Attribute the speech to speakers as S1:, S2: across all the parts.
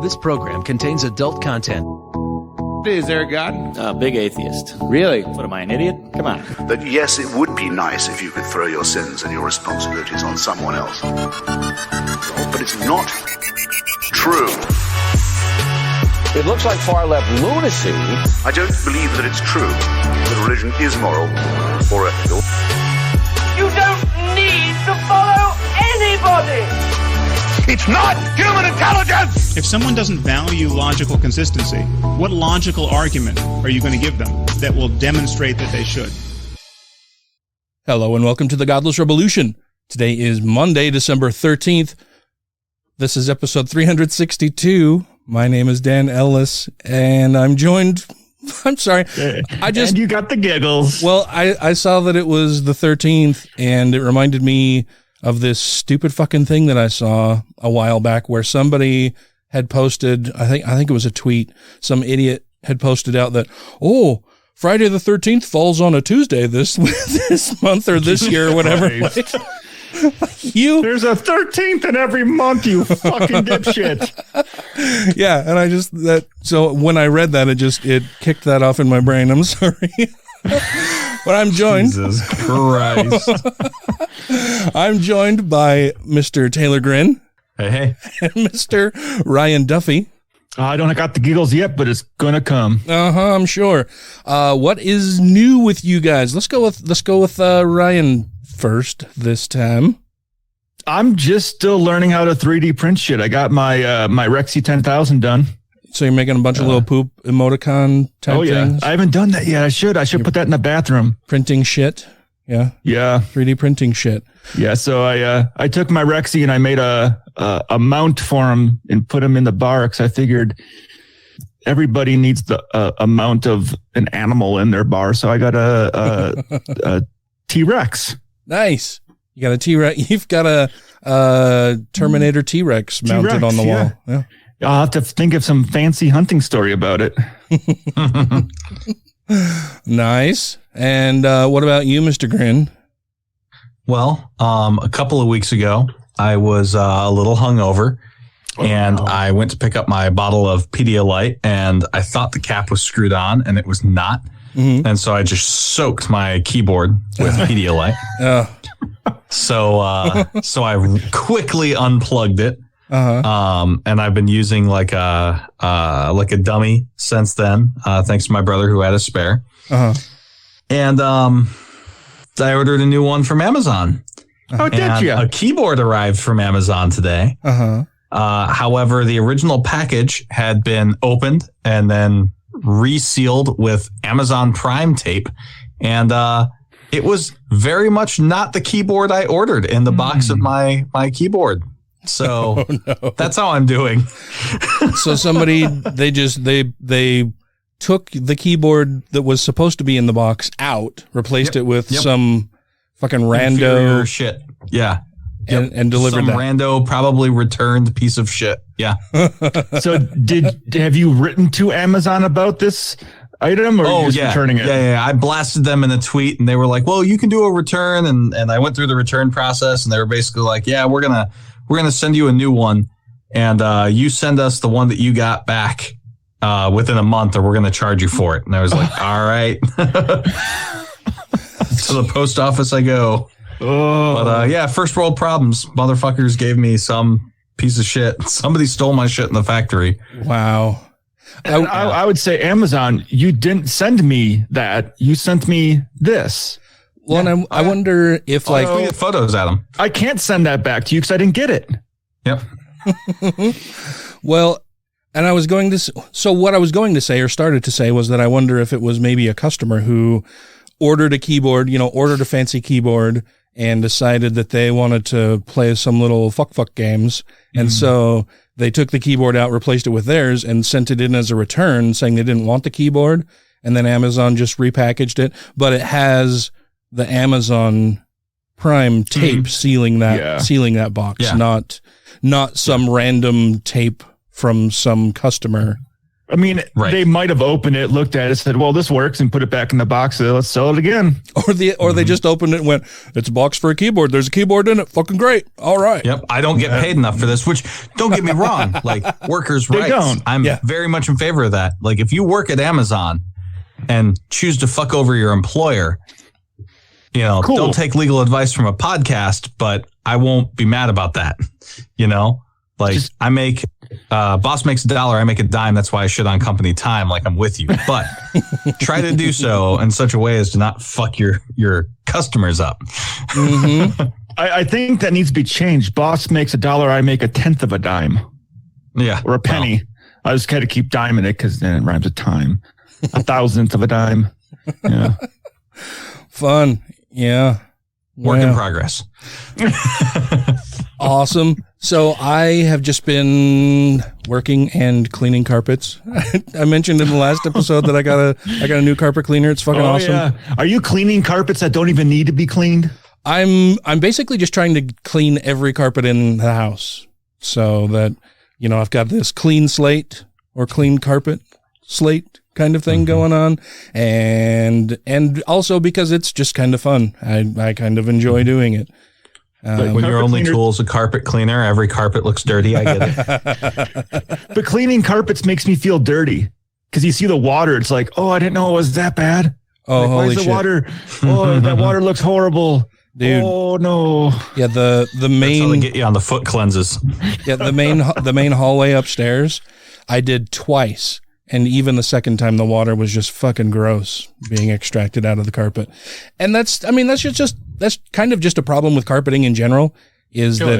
S1: This program contains adult content.
S2: Is there a God?
S3: Big atheist.
S2: Really?
S3: What, am I an idiot? Come on.
S4: That yes, it would be nice if you could throw your sins and your responsibilities on someone else. But it's not true.
S5: It looks like far-left lunacy.
S4: I don't believe that it's true that religion is moral or ethical.
S6: You don't need to follow anybody!
S4: It's not human intelligence!
S7: If someone doesn't value logical consistency, what logical argument are you going to give them that will demonstrate that they should?
S8: Hello and welcome to the Godless Rebelution. Today is Monday, December 13th. This is episode 362. My name is Dan Ellis, and I'm joined... I'm sorry.
S9: And you got the giggles.
S8: Well, I saw that it was the 13th, and it reminded me of this stupid fucking thing that I saw a while back where somebody had posted, I think it was a tweet, some idiot had posted out that, oh, Friday the 13th falls on a Tuesday this month or this year or whatever. There's
S9: a 13th in every month, you fucking dipshit.
S8: Yeah, and so when I read that, it kicked that off in my brain. I'm sorry. But I'm joined.
S9: Jesus Christ.
S8: I'm joined by Mr. Taylor Grin.
S9: Hey.
S8: And Mr. Ryan Duffy.
S9: I don't got the giggles yet, but it's gonna come.
S8: I'm sure. What is new with you guys? Let's go with Ryan first this time.
S9: I'm just still learning how to 3D print shit. I got my my Rexy 10,000 done. So
S8: you're making a bunch of little poop emoticon type things?
S9: I haven't done that yet. I should put that in the bathroom.
S8: Printing shit. Yeah. 3D printing shit.
S9: Yeah. So I took my Rexy and I made a mount for him and put him in the bar because I figured everybody needs a mount of an animal in their bar. So I got a T-Rex.
S8: Nice. You got a T-Rex. You've got a Terminator T-Rex mounted on the wall. Yeah.
S9: I'll have to think of some fancy hunting story about it.
S8: Nice. And what about you, Mr. Grin?
S10: Well, a couple of weeks ago, I was a little hungover, and I went to pick up my bottle of Pedialyte, and I thought the cap was screwed on, and it was not. Mm-hmm. And so I just soaked my keyboard with Pedialyte. So I quickly unplugged it. And I've been using like a dummy since then, thanks to my brother who had a spare. And I ordered a new one from Amazon.
S9: Oh, did you?
S10: A keyboard arrived from Amazon today. However, the original package had been opened and then resealed with Amazon Prime tape, and it was very much not the keyboard I ordered in the box of my keyboard. So That's how I'm doing.
S8: So somebody, they took the keyboard that was supposed to be in the box out, replaced it with some fucking rando
S10: shit. Yeah.
S8: And delivered
S10: some
S8: that.
S10: Rando, probably returned piece of shit. Yeah.
S9: So have you written to Amazon about this item, or are you just returning it?
S10: Yeah. I blasted them in a tweet, and they were like, well, you can do a return. And I went through the return process, and they were basically like, yeah, we're going to send you a new one, and you send us the one that you got back within a month, or we're going to charge you for it. And I was like, all right. To the post office I go. But first world problems. Motherfuckers gave me some piece of shit. Somebody stole my shit in the factory.
S8: Wow.
S9: I would say, Amazon, you didn't send me that. You sent me this.
S8: Well, and I wonder if
S10: I tweeted photos at them.
S9: I can't send that back to you because I didn't get it.
S10: Yep.
S8: Well, and what I was going to say or started to say was that I wonder if it was maybe a customer who ordered a keyboard, ordered a fancy keyboard and decided that they wanted to play some little fuck games. And so they took the keyboard out, replaced it with theirs, and sent it in as a return saying they didn't want the keyboard. And then Amazon just repackaged it, but it has the Amazon Prime tape sealing that box, not some random tape from some customer.
S9: I mean, they might have opened it, looked at it, said, well, this works, and put it back in the box. So let's sell it again.
S8: Or they just opened it and went, it's a box for a keyboard. There's a keyboard in it. Fucking great. All right.
S10: Yep. I don't get paid enough for this, which don't get me wrong. Like workers' rights.
S9: Don't.
S10: I'm very much in favor of that. Like if you work at Amazon and choose to fuck over your employer, don't take legal advice from a podcast, but I won't be mad about that. Like I make, boss makes $1, I make a dime. That's why I shit on company time. Like I'm with you, but try to do so in such a way as to not fuck your customers up.
S8: Mm-hmm.
S9: I think that needs to be changed. Boss makes $1, I make 1/10 of a dime.
S10: Yeah.
S9: Or a penny. I just kind of keep dime in it because then it rhymes with time. 1,000th of a dime. Yeah.
S8: Fun. Yeah.
S10: Work in progress.
S8: Awesome. So I have just been working and cleaning carpets. I mentioned in the last episode that I got a new carpet cleaner. It's fucking awesome. Yeah.
S9: Are you cleaning carpets that don't even need to be cleaned?
S8: I'm basically just trying to clean every carpet in the house so that, I've got this clean slate or clean carpet slate kind of thing going on. And also because it's just kind of fun. I kind of enjoy doing it.
S10: When your only tool is a carpet cleaner, every carpet looks dirty. I get it.
S9: But cleaning carpets makes me feel dirty because you see the water. It's like, oh, I didn't know it was that bad.
S8: Oh,
S9: like,
S8: holy
S9: why is the
S8: shit.
S9: Water? Oh, that water looks horrible.
S8: Dude.
S9: Oh no.
S8: Yeah, the main.
S10: That's how they get you on the foot cleanses.
S8: Yeah, the main hallway upstairs, I did twice. And even the second time, the water was just fucking gross being extracted out of the carpet. And that's kind of just a problem with carpeting in general is that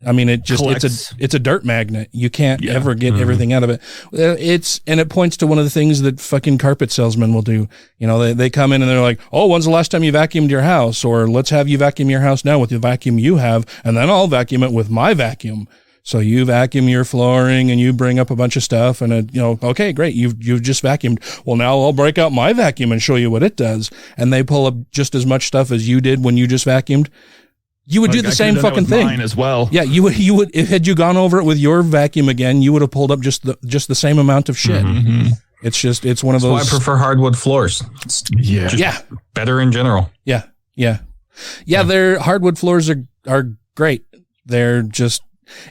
S8: it's a dirt magnet. You can't ever get everything out of it. And it points to one of the things that fucking carpet salesmen will do. They come in and they're like, oh, when's the last time you vacuumed your house? Or let's have you vacuum your house now with the vacuum you have. And then I'll vacuum it with my vacuum. So you vacuum your flooring and you bring up a bunch of stuff and okay, great. You've just vacuumed. Well, now I'll break out my vacuum and show you what it does. And they pull up just as much stuff as you did when you just vacuumed. You would do the same fucking thing
S9: mine as well.
S8: Yeah. You would, had you gone over it with your vacuum again, you would have pulled up just the same amount of shit. Mm-hmm. It's one of those.
S10: That's why I prefer hardwood floors. Better in general.
S8: Yeah. Their hardwood floors are great. They're just,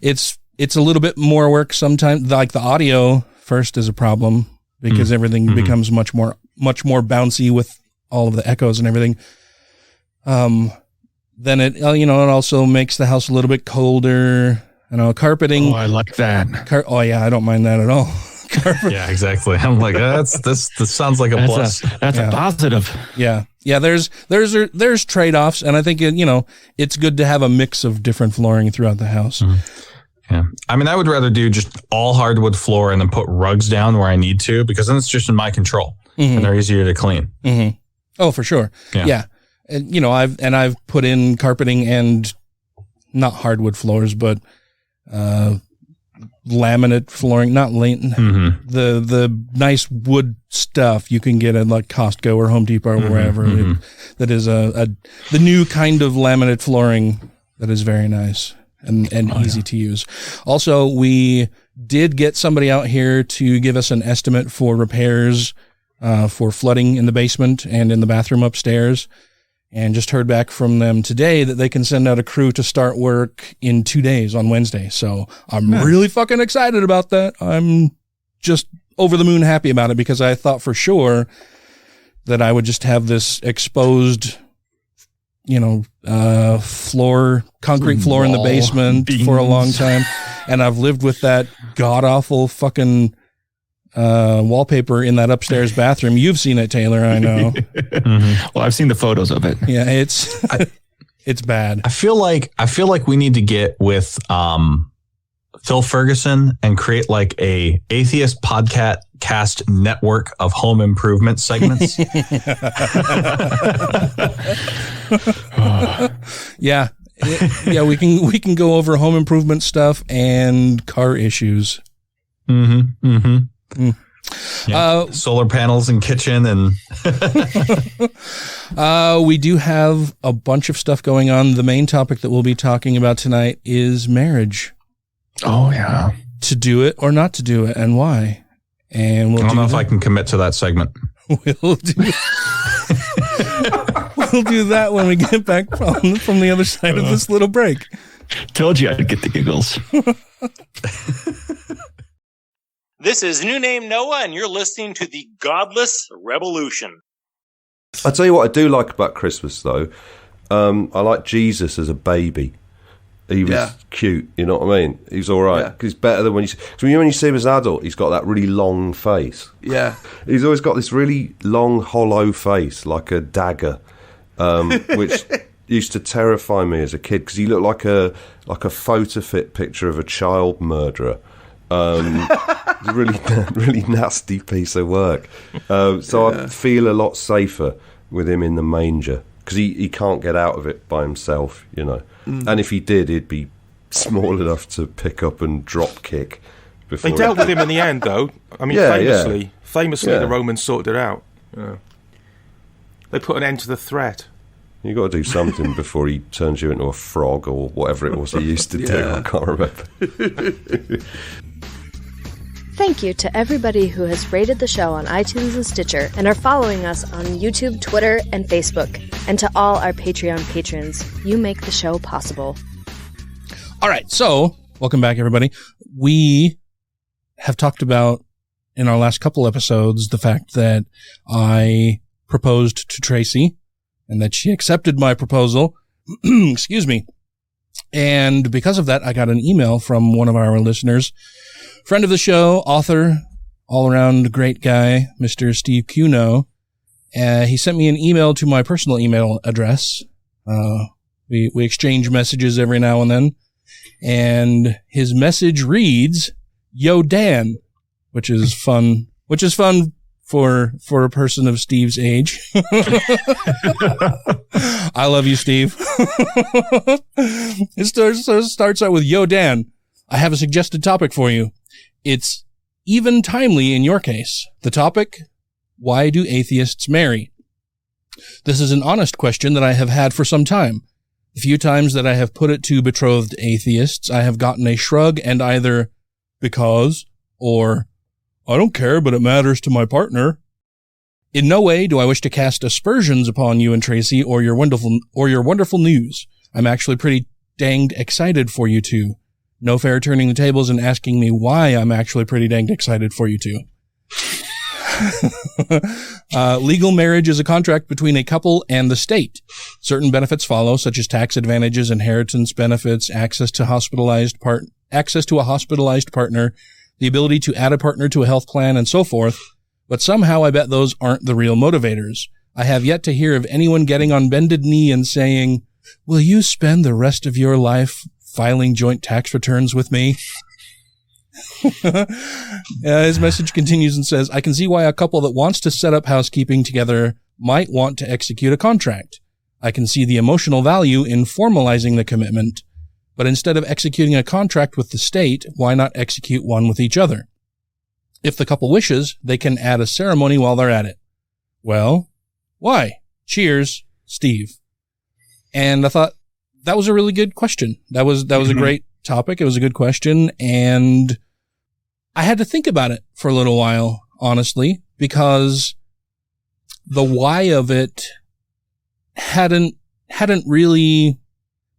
S8: it's a little bit more work sometimes. Like the audio first is a problem because everything becomes much more bouncy with all of the echoes and everything. Then it also makes the house a little bit colder. Carpeting.
S9: Oh, I like that.
S8: I don't mind that at all.
S10: Yeah, exactly. I'm like, this sounds like a plus.
S9: That's a positive.
S8: Yeah. Yeah. There's trade-offs. And I think, it's good to have a mix of different flooring throughout the house.
S10: Yeah. I mean, I would rather do just all hardwood floor and then put rugs down where I need to, because then it's just in my control and they're easier to clean.
S8: Mm-hmm. Oh, for sure. Yeah. And, I've put in carpeting and not hardwood floors, but, laminate flooring, not the nice wood stuff you can get at like Costco or Home Depot or wherever. That is the new kind of laminate flooring that is very nice and easy to use. Also, we did get somebody out here to give us an estimate for repairs for flooding in the basement and in the bathroom upstairs. And just heard back from them today that they can send out a crew to start work in 2 days on Wednesday. So I'm really fucking excited about that. I'm just over the moon happy about it because I thought for sure that I would just have this exposed, concrete floor in the basement for a long time. And I've lived with that god awful fucking wallpaper in that upstairs bathroom. You've seen it, Taylor. I know.
S9: Well, I've seen the photos of it.
S8: Yeah, it's bad.
S10: I feel like we need to get with Phil Ferguson and create like a atheist podcast network of home improvement segments.
S8: Yeah, we can go over home improvement stuff and car issues.
S10: Solar panels in kitchen and
S8: we do have a bunch of stuff going on. The main topic that we'll be talking about tonight is marriage.
S9: Oh yeah.
S8: To do it or not to do it and why. And
S10: I don't know if I can commit to that segment.
S8: We'll do that when we get back from the other side of this little break.
S9: Told you I'd get the giggles.
S11: This is New Name Noah, and you're listening to the Godless Rebelution.
S12: I'll tell you what I do like about Christmas, though. I like Jesus as a baby. He was cute, you know what I mean? He's all right. He's better than when you see him as an adult, he's got that really long face.
S2: Yeah.
S12: He's always got this really long, hollow face, like a dagger, which used to terrify me as a kid because he looked like a photo-fit picture of a child murderer. It's a really nasty piece of work. So I feel a lot safer with him in the manger because he can't get out of it by himself, you know. And if he did, he'd be small enough to pick up and drop kick.
S2: They dealt with him in the end, though. I mean, famously, the Romans sorted it out. Yeah. They put an end to the threat.
S12: You got to do something before he turns you into a frog or whatever it was he used to do. I can't remember.
S13: Thank you to everybody who has rated the show on iTunes and Stitcher and are following us on YouTube, Twitter, and Facebook. And to all our Patreon patrons, you make the show possible.
S8: All right, so welcome back, everybody. We have talked about in our last couple episodes the fact that I proposed to Tracy and that she accepted my proposal. Excuse me. And because of that, I got an email from one of our listeners, friend of the show, author, all-around great guy, Mr. Steve Cuno. He sent me an email to my personal email address. We exchange messages every now and then. And his message reads, "Yo, Dan," which is fun for a person of Steve's age. I love you, Steve. It starts out with, "Yo, Dan, I have a suggested topic for you. It's even timely in your case. The topic, why do atheists marry? This is an honest question that I have had for some time. The few times that I have put it to betrothed atheists, I have gotten a shrug and either because or I don't care, but it matters to my partner. In no way do I wish to cast aspersions upon you and Tracy or your wonderful news. I'm actually pretty danged excited for you two. No fair turning the tables and asking me why I'm actually pretty danged excited for you two. Legal marriage is a contract between a couple and the state. Certain benefits follow, such as tax advantages, inheritance benefits, access to a hospitalized partner, the ability to add a partner to a health plan, and so forth. But somehow I bet those aren't the real motivators. I have yet to hear of anyone getting on bended knee and saying, "Will you spend the rest of your life filing joint tax returns with me?" His message continues and says, "I can see why a couple that wants to set up housekeeping together might want to execute a contract. I can see the emotional value in formalizing the commitment, but instead of executing a contract with the state, why not execute one with each other? If the couple wishes, they can add a ceremony while they're at it. Well, why? Cheers, Steve." And I thought that was a really good question. That was a great topic. It was a good question. And I had to think about it for a little while, honestly, because the why of it hadn't really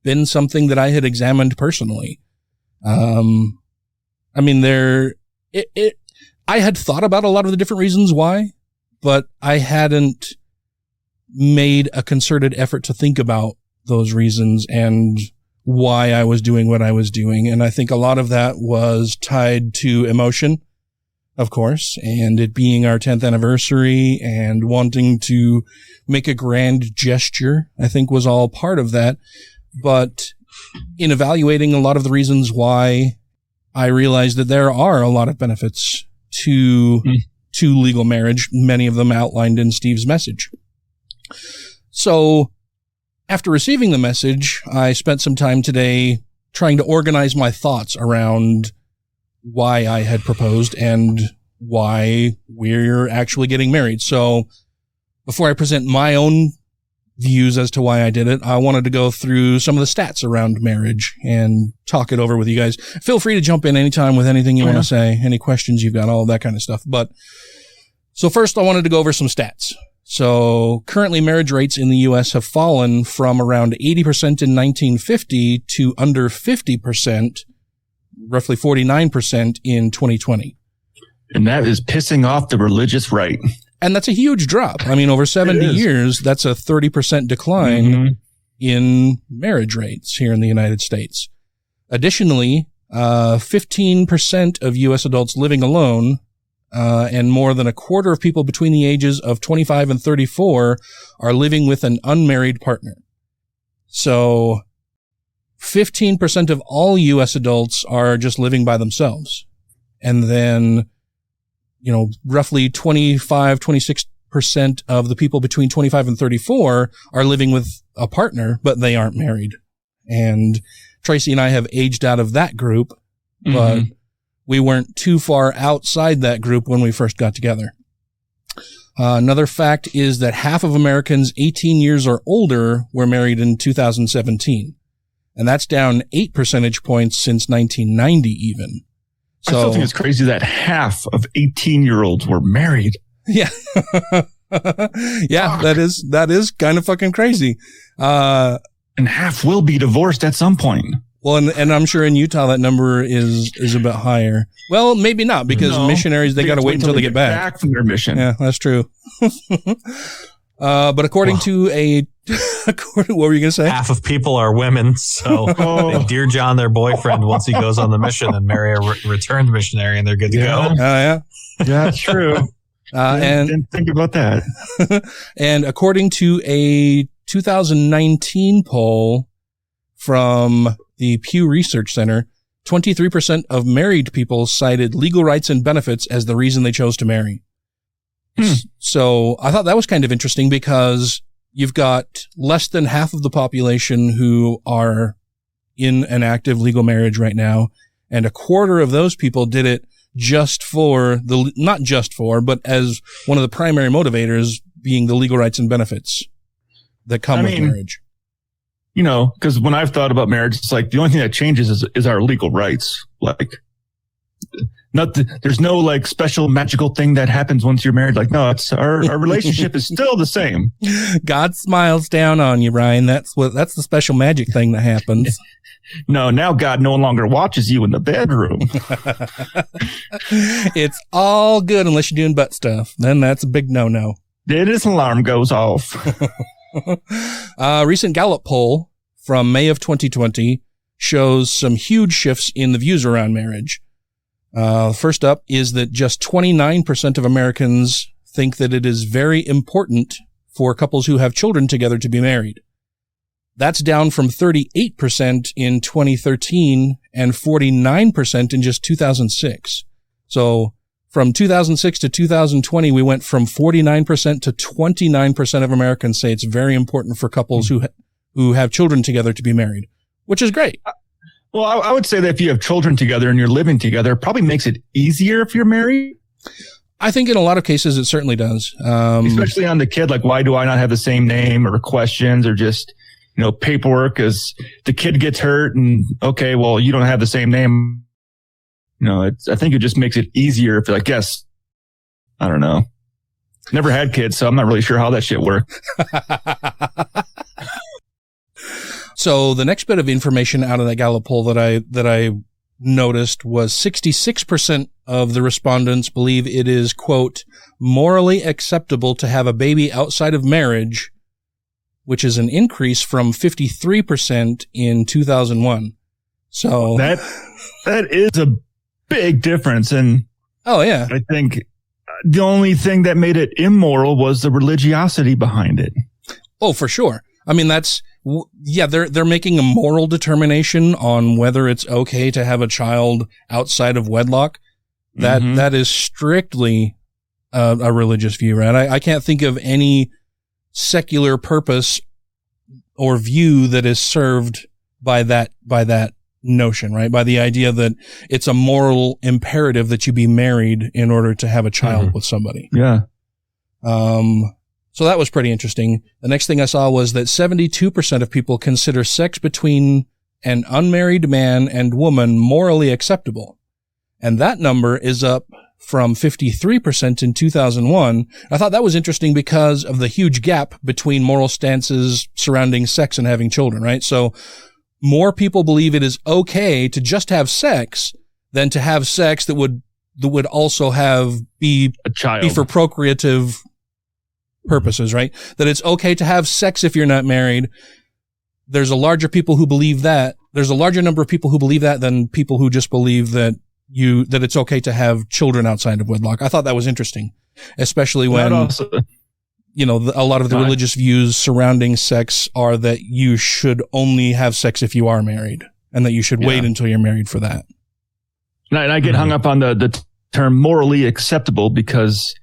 S8: been something that I had examined personally. I mean, I had thought about a lot of the different reasons why, but I hadn't made a concerted effort to think about those reasons and why I was doing what I was doing. And I think a lot of that was tied to emotion, of course, and it being our 10th anniversary and wanting to make a grand gesture, I think was all part of that. But in evaluating a lot of the reasons why, I realized that there are a lot of benefits to legal marriage, many of them outlined in Steve's message. So after receiving the message, I spent some time today trying to organize my thoughts around why I had proposed and why we're actually getting married. So before I present my own views as to why I did it. I wanted to go through some of the stats around marriage and talk it over with you guys. Feel free to jump in anytime with anything you want to say, any questions you've got, all that kind of stuff. But so first I wanted to go over some stats. So currently marriage rates in the U.S. have fallen from around 80% in 1950 to under 50%, roughly 49% in 2020.
S9: And that is pissing off the religious right. And
S8: that's a huge drop. I mean, over 70 years, that's a 30% decline in marriage rates here in the United States. Additionally, 15% of U.S. adults living alone, and more than a quarter of people between the ages of 25 and 34 are living with an unmarried partner. So 15% of all U.S. adults are just living by themselves. And then, roughly 26% of the people between 25 and 34 are living with a partner, but they aren't married. And Tracy and I have aged out of that group, but we weren't too far outside that group when we first got together. Another fact is that half of Americans 18 years or older were married in 2017. And that's down 8 percentage points since 1990 even.
S9: I still think it's crazy that half of 18-year-olds were married.
S8: Yeah. Yeah, that is kind of fucking crazy.
S9: And half will be divorced at some point.
S8: Well, and I'm sure in Utah that number is a bit higher. Well, maybe not, because missionaries, they got to wait until they get back
S9: from their mission.
S8: Yeah, that's true. But according to what were you going to say?
S10: Half of people are women, so they Dear John their boyfriend once he goes on the mission and marry a returned missionary, and they're good to go.
S8: Yeah,
S9: that's true.
S8: And
S9: didn't think about that.
S8: And according to a 2019 poll from the Pew Research Center, 23% of married people cited legal rights and benefits as the reason they chose to marry. So I thought that was kind of interesting, because you've got less than half of the population who are in an active legal marriage right now, and a quarter of those people did it not just for, but as one of the primary motivators being the legal rights and benefits that come with marriage.
S9: Because when I've thought about marriage, it's like the only thing that changes is our legal rights. Like, there's no like special magical thing that happens once you're married. Like, no, it's our relationship is still the same.
S8: God smiles down on you, Ryan. That's the special magic thing that happens.
S9: No, now God no longer watches you in the bedroom.
S8: It's all good unless you're doing butt stuff. Then that's a big no-no.
S9: Then his alarm goes off.
S8: Recent Gallup poll from May of 2020 shows some huge shifts in the views around marriage. First up is that just 29% of Americans think that it is very important for couples who have children together to be married. That's down from 38% in 2013 and 49% in just 2006. So from 2006 to 2020, we went from 49% to 29% of Americans say it's very important for couples who have children together to be married, which is great.
S9: Well, I would say that if you have children together and you're living together, it probably makes it easier if you're married.
S8: I think in a lot of cases it certainly does.
S9: Especially on the kid, like, why do I not have the same name, or questions, or just, paperwork as the kid gets hurt and, okay, well, you don't have the same name. I think it just makes it easier if, I guess, I don't know. Never had kids, so I'm not really sure how that shit works.
S8: So the next bit of information out of that Gallup poll that I noticed was 66% of the respondents believe it is, quote, morally acceptable to have a baby outside of marriage, which is an increase from 53% in 2001. So
S9: that is a big difference. And
S8: oh yeah,
S9: I think the only thing that made it immoral was the religiosity behind it.
S8: Oh, for sure. I mean, they're making a moral determination on whether it's okay to have a child outside of wedlock. That is strictly a religious view, right? I can't think of any secular purpose or view that is served by that notion, right? By the idea that it's a moral imperative that you be married in order to have a child with somebody.
S9: Yeah.
S8: So that was pretty interesting. The next thing I saw was that 72% of people consider sex between an unmarried man and woman morally acceptable. And that number is up from 53% in 2001. I thought that was interesting because of the huge gap between moral stances surrounding sex and having children, right? So more people believe it is okay to just have sex than to have sex that would also be
S9: a child,
S8: be for procreative purposes, right? That it's okay to have sex if you're not married. There's a larger people who believe that. There's a larger number of people who believe that than people who just believe that it's okay to have children outside of wedlock. I thought that was interesting, especially when, a lot of the religious views surrounding sex are that you should only have sex if you are married and that you should wait until you're married for that.
S9: And I get hung up on the term morally acceptable because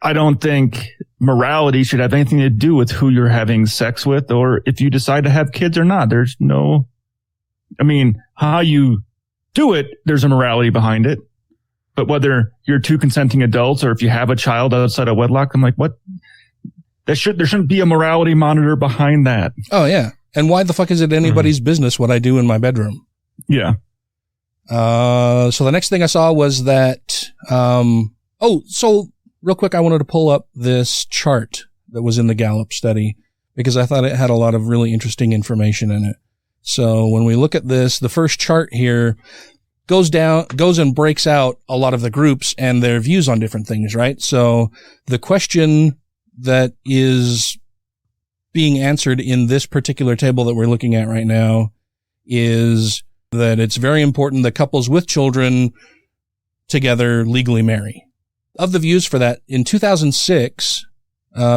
S9: I don't think morality should have anything to do with who you're having sex with or if you decide to have kids or not. There's how you do it, there's a morality behind it. But whether you're two consenting adults or if you have a child outside of wedlock, I'm like, what? There shouldn't be a morality monitor behind that.
S8: Oh, yeah. And why the fuck is it anybody's business what I do in my bedroom?
S9: Yeah.
S8: So the next thing I saw was that, so real quick, I wanted to pull up this chart that was in the Gallup study because I thought it had a lot of really interesting information in it. So when we look at this, the first chart here goes and breaks out a lot of the groups and their views on different things, right? So the question that is being answered in this particular table that we're looking at right now is that it's very important that couples with children together legally marry. Of the views for that, in 2006,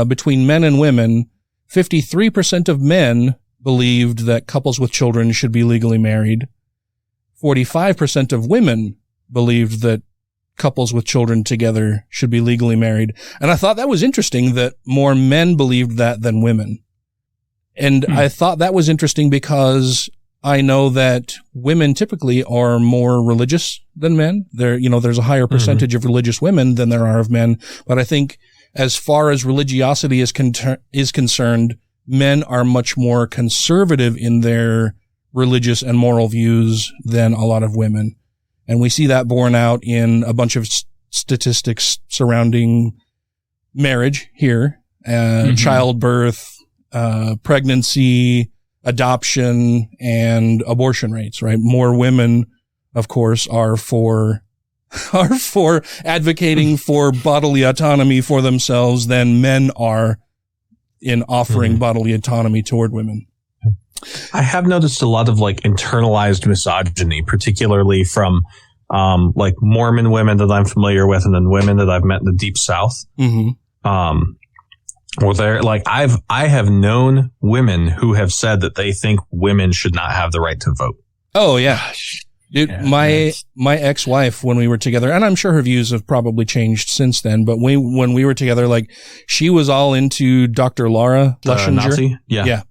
S8: between men and women, 53% of men believed that couples with children should be legally married. 45% of women believed that couples with children together should be legally married. And I thought that was interesting that more men believed that than women. And I thought that was interesting because I know that women typically are more religious than men. There's a higher percentage of religious women than there are of men. But I think as far as religiosity is concerned, men are much more conservative in their religious and moral views than a lot of women. And we see that borne out in a bunch of statistics surrounding marriage here, childbirth, pregnancy, adoption, and abortion rates, right? More women, of course, are for advocating for bodily autonomy for themselves than men are in offering bodily autonomy toward women.
S10: I have noticed a lot of internalized misogyny, particularly from Mormon women that I'm familiar with, and then women that I've met in the Deep South. Or they're I have known women who have said that they think women should not have the right to vote.
S8: Oh yeah. Dude, my ex-wife, when we were together, and I'm sure her views have probably changed since then, but when we were together, she was all into Dr. Laura Lushinger.
S10: Nazi? Yeah.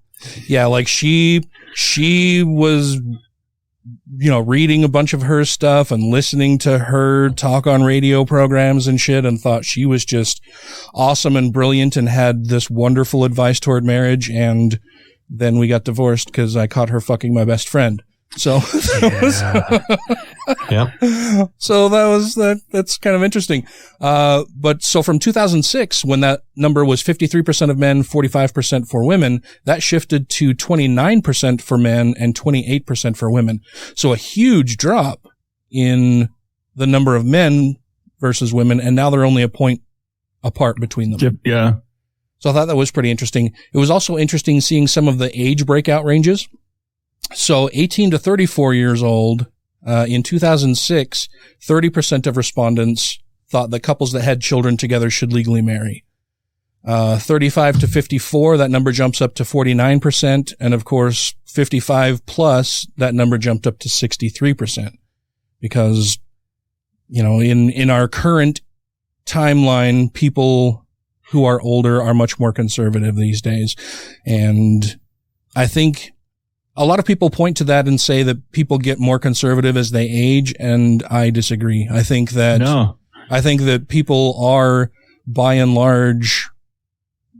S8: Yeah, she was, reading a bunch of her stuff and listening to her talk on radio programs and shit, and thought she was just awesome and brilliant and had this wonderful advice toward marriage. And then we got divorced because I caught her fucking my best friend. So that's kind of interesting. But so from 2006, when that number was 53% of men, 45% for women, that shifted to 29% for men and 28% for women. So a huge drop in the number of men versus women. And now they're only a point apart between them.
S9: Yeah.
S8: So I thought that was pretty interesting. It was also interesting seeing some of the age breakout ranges. So 18 to 34 years old, in 2006, 30% of respondents thought that couples that had children together should legally marry. 35 to 54, that number jumps up to 49%. And of course, 55 plus, that number jumped up to 63%. Because, in our current timeline, people who are older are much more conservative these days. And I think a lot of people point to that and say that people get more conservative as they age, and I disagree. I think that people are, by and large,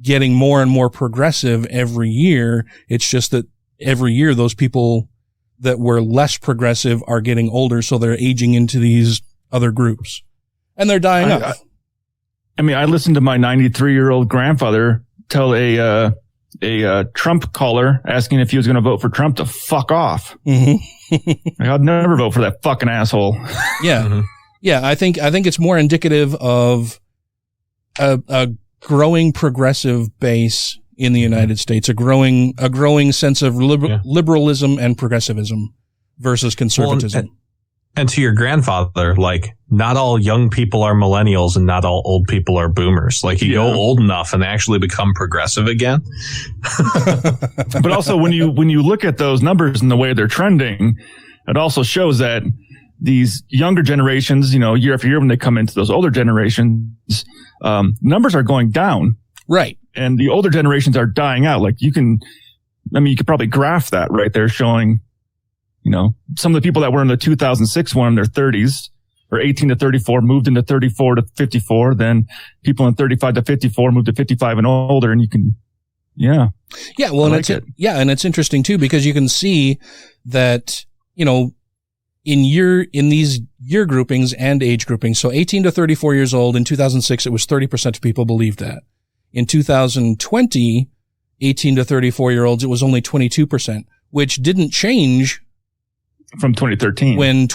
S8: getting more and more progressive every year. It's just that every year those people that were less progressive are getting older, so they're aging into these other groups. And they're dying off.
S9: I mean, I listened to my 93-year-old grandfather tell a Trump caller asking if he was going to vote for Trump to fuck off.
S8: Mm-hmm.
S9: I'd never vote for that fucking asshole.
S8: Yeah. Mm-hmm. Yeah, I think it's more indicative of a growing progressive base in the United States, a growing sense of liberalism and progressivism versus conservatism.
S10: Well, and to your grandfather, like, not all young people are millennials and not all old people are boomers. Like, you go old enough and actually become progressive again.
S9: But also, when you look at those numbers and the way they're trending, it also shows that these younger generations, year after year, when they come into those older generations, numbers are going down.
S8: Right.
S9: And the older generations are dying out. Like, you could probably graph that right there showing, some of the people that were in the 2006 one in their 30s or 18 to 34 moved into 34 to 54. Then people in 35 to 54 moved to 55 and older. And you can,
S8: Yeah. Well, and it's interesting too, because you can see that, in these year groupings and age groupings. So 18 to 34 years old in 2006, it was 30% of people believed that. In 2020, 18 to 34 year olds, it was only 22%, which didn't change
S9: from 2013
S8: when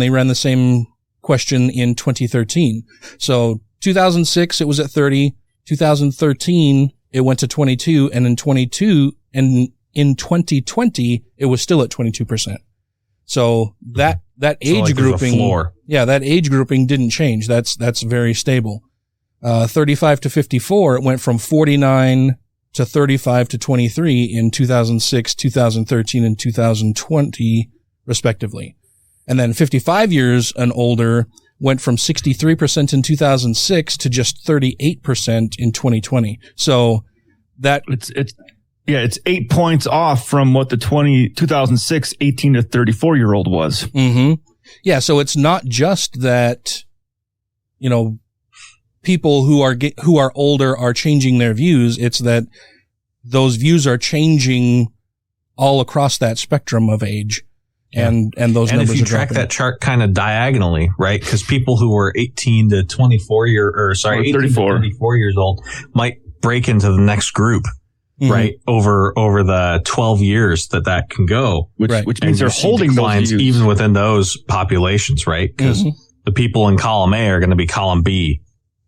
S8: they ran the same question in 2013. So 2006, it was at 30. 2013, it went to 22, and in 2020, it was still at 22%. So that age grouping, that age grouping didn't change. That's very stable. 35 to 54, it went from 49 to 35 to 23 in 2006, 2013, and 2020, respectively. And then 55 years and older went from 63% in 2006 to just 38% in 2020. So that it's 8 points off from what the 2006 18 to 34 year old was. Mm-hmm. Yeah. So it's not just that, people who are older are changing their views. It's that those views are changing all across that spectrum of age. And those numbers are dropping. And if you track
S10: that chart kind of diagonally, right? Because people who were 18 to 34 34 years old might break into the next group, mm-hmm. right? Over the 12 years that can go.
S9: Which means they're holding those views
S10: even within those populations, right? Because mm-hmm. the people in column A are going to be column B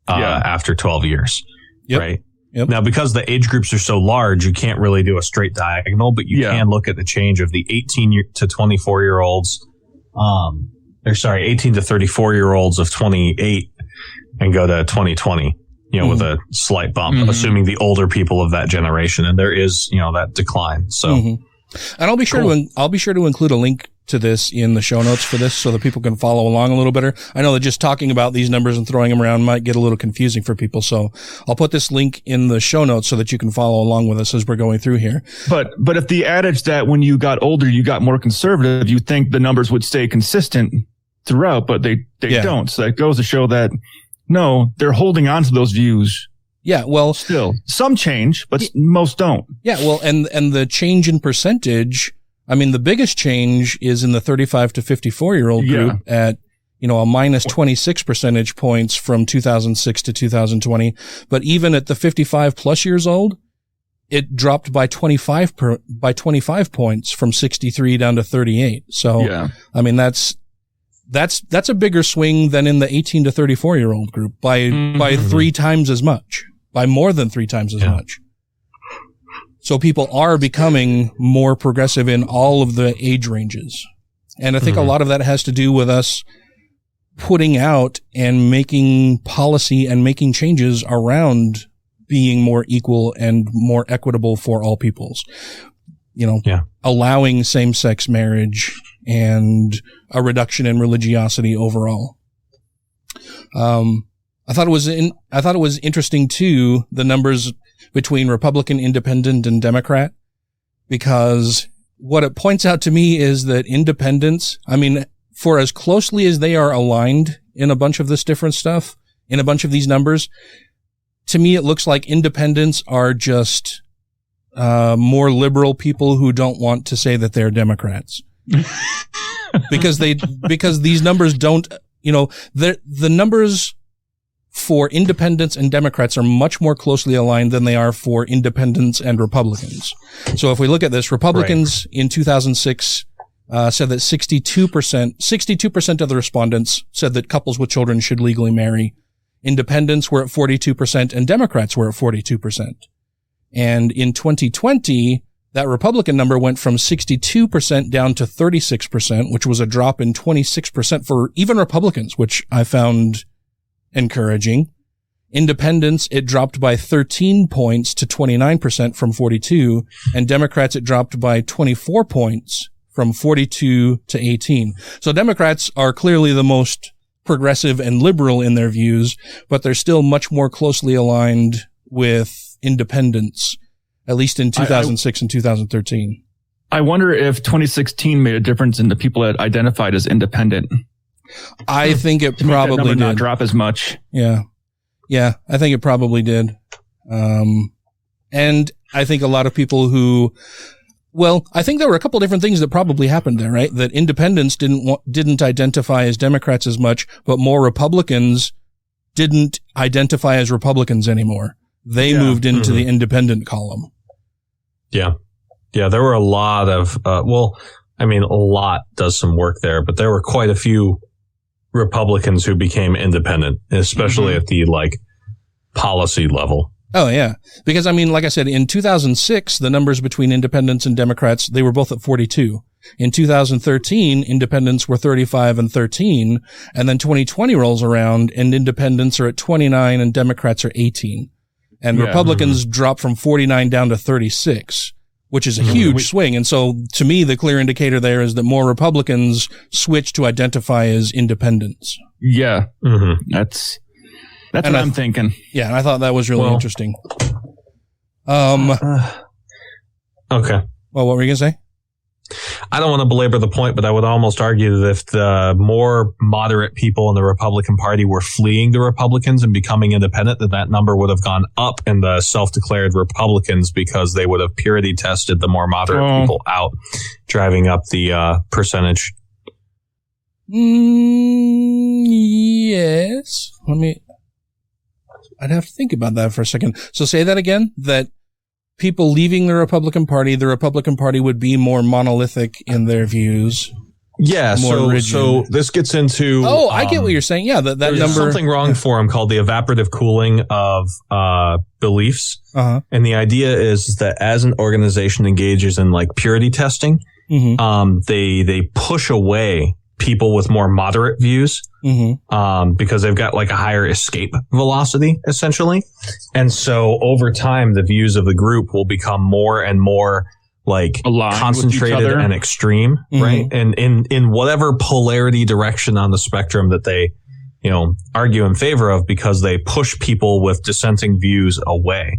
S10: after 12 years, right?
S8: Yep.
S10: Now, because the age groups are so large, you can't really do a straight diagonal, but you can look at the change of the 18 to 24 year olds, 18 to 34 year olds of 28 and go to 2020, mm-hmm. with a slight bump, mm-hmm. assuming the older people of that generation. And there is, that decline. So,
S8: mm-hmm. And I'll be sure to include a link to this in the show notes for this so that people can follow along a little better. I know that just talking about these numbers and throwing them around might get a little confusing for people. So I'll put this link in the show notes so that you can follow along with us as we're going through here.
S9: But if the adage that when you got older, you got more conservative, you think the numbers would stay consistent throughout, but they don't. So that goes to show that no, they're holding on to those views.
S8: Yeah, well,
S9: still some change, but most don't.
S8: Yeah, well, and the change in percentage, I mean, the biggest change is in the 35 to 54 year old group at, a minus 26 percentage points from 2006 to 2020. But even at the 55 plus years old, it dropped by 25 points from 63 down to 38. So, I mean, that's a bigger swing than in the 18 to 34 year old group by 3 times as much. By more than 3 times as much. So people are becoming more progressive in all of the age ranges. And I think a lot of that has to do with us putting out and making policy and making changes around being more equal and more equitable for all peoples. Allowing same-sex marriage and a reduction in religiosity overall. I thought it was interesting too, the numbers between Republican, Independent, and Democrat, because what it points out to me is that independents, I mean, for as closely as they are aligned in a bunch of this different stuff, in a bunch of these numbers, to me, it looks like independents are just more liberal people who don't want to say that they're Democrats. because these numbers don't, the numbers for independents and Democrats are much more closely aligned than they are for independents and Republicans. So if we look at this, Republicans in 2006 said that 62% of the respondents said that couples with children should legally marry. Independents were at 42% and Democrats were at 42%. And in 2020, that Republican number went from 62% down to 36%, which was a drop in 26% for even Republicans, which I found encouraging. Independents, it dropped by 13 points to 29% from 42, and Democrats, it dropped by 24 points from 42 to 18. So Democrats are clearly the most progressive and liberal in their views, but they're still much more closely aligned with independents, at least in 2006 and 2013.
S9: I wonder if 2016 made a difference in the people that identified as independent.
S8: I think it probably did.
S9: Not drop as much.
S8: Yeah. Yeah, I think it probably did. And I think a lot of people I think there were a couple different things that probably happened there, right? That independents didn't identify as Democrats as much, but more Republicans didn't identify as Republicans anymore. They moved into the independent column.
S10: Yeah. Yeah, there were a lot of, a lot does some work there, but there were quite a few Republicans who became independent, especially at the policy level.
S8: Oh, yeah. Because, like I said, in 2006, the numbers between independents and Democrats, they were both at 42. In 2013, independents were 35 and 13. And then 2020 rolls around and independents are at 29 and Democrats are 18. And Republicans drop from 49 down to 36, which is a huge swing. And so to me, the clear indicator there is that more Republicans switch to identify as independents.
S9: Yeah. That's what I'm thinking.
S8: Yeah. And I thought that was really interesting.
S10: Okay.
S8: Well, what were you going to say?
S10: I don't want to belabor the point, but I would almost argue that if the more moderate people in the Republican Party were fleeing the Republicans and becoming independent, that number would have gone up in the self-declared Republicans because they would have purity tested the more moderate people out, driving up the percentage.
S8: Yes. I'd have to think about that for a second. So say that again, that people leaving the Republican Party would be more monolithic in their views.
S10: Yeah, so this gets into...
S8: Oh, I get what you're saying. Yeah, that
S10: there's
S8: number...
S10: something wrong for them called the evaporative cooling of beliefs. And the idea is that as an organization engages in purity testing, they push away people with more moderate views because they've got a higher escape velocity, essentially. And so over time, the views of the group will become more and more concentrated and extreme, right? And in whatever polarity direction on the spectrum that they, argue in favor of, because they push people with dissenting views away.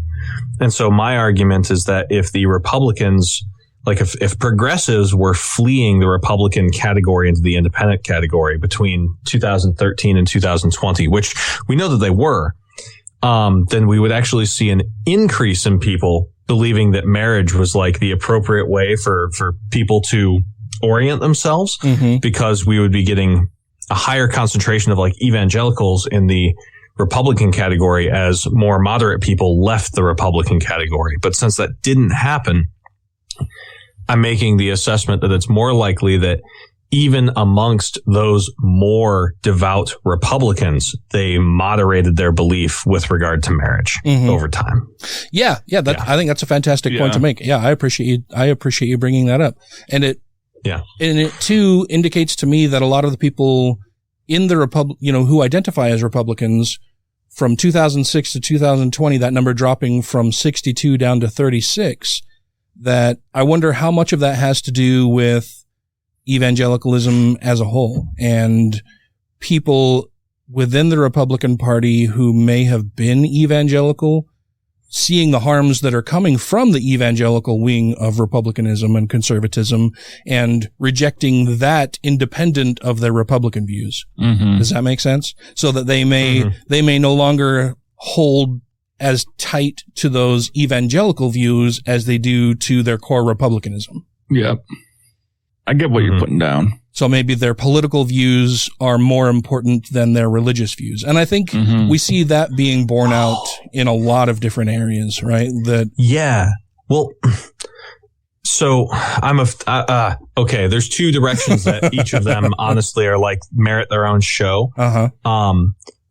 S10: And so my argument is that if the Republicans, if progressives were fleeing the Republican category into the independent category between 2013 and 2020, which we know that they were, then we would actually see an increase in people believing that marriage was the appropriate way for people to orient themselves, because we would be getting a higher concentration of evangelicals in the Republican category as more moderate people left the Republican category. But since that didn't happen, I'm making the assessment that it's more likely that even amongst those more devout Republicans, they moderated their belief with regard to marriage over time.
S8: Yeah. I think that's a fantastic point to make. Yeah, I appreciate you bringing that up. And it too indicates to me that a lot of the people in the who identify as Republicans from 2006 to 2020, that number dropping from 62 down to 36, that I wonder how much of that has to do with evangelicalism as a whole and people within the Republican Party who may have been evangelical, seeing the harms that are coming from the evangelical wing of republicanism and conservatism and rejecting that independent of their Republican views. Does that make sense? So that they may no longer hold as tight to those evangelical views as they do to their core republicanism.
S9: Yeah. I get what you're putting down.
S8: So maybe their political views are more important than their religious views. And I think we see that being borne out in a lot of different areas, right?
S10: Yeah. Well, so okay, there's two directions that each of them honestly are like merit their own show.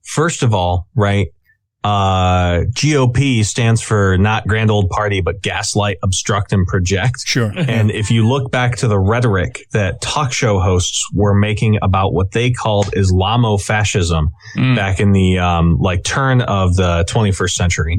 S10: First of all, right, GOP stands for not grand old party, but gaslight, obstruct, and project.
S8: Sure.
S10: And if you look back to the rhetoric that talk show hosts were making about what they called Islamofascism back in the turn of the 21st century,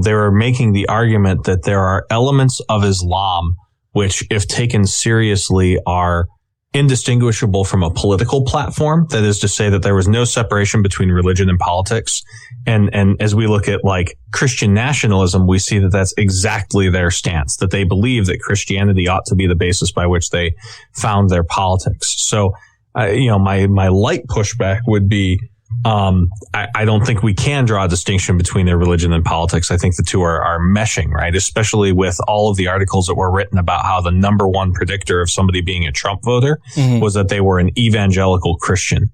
S10: they were making the argument that there are elements of Islam which, if taken seriously, are indistinguishable from a political platform. That is to say that there was no separation between religion and politics. And as we look at like Christian nationalism, we see that that's exactly their stance, that they believe that Christianity ought to be the basis by which they found their politics. So, my light pushback would be, I don't think we can draw a distinction between their religion and politics. I think the two are meshing, right? Especially with all of the articles that were written about how the number one predictor of somebody being a Trump voter was that they were an evangelical Christian.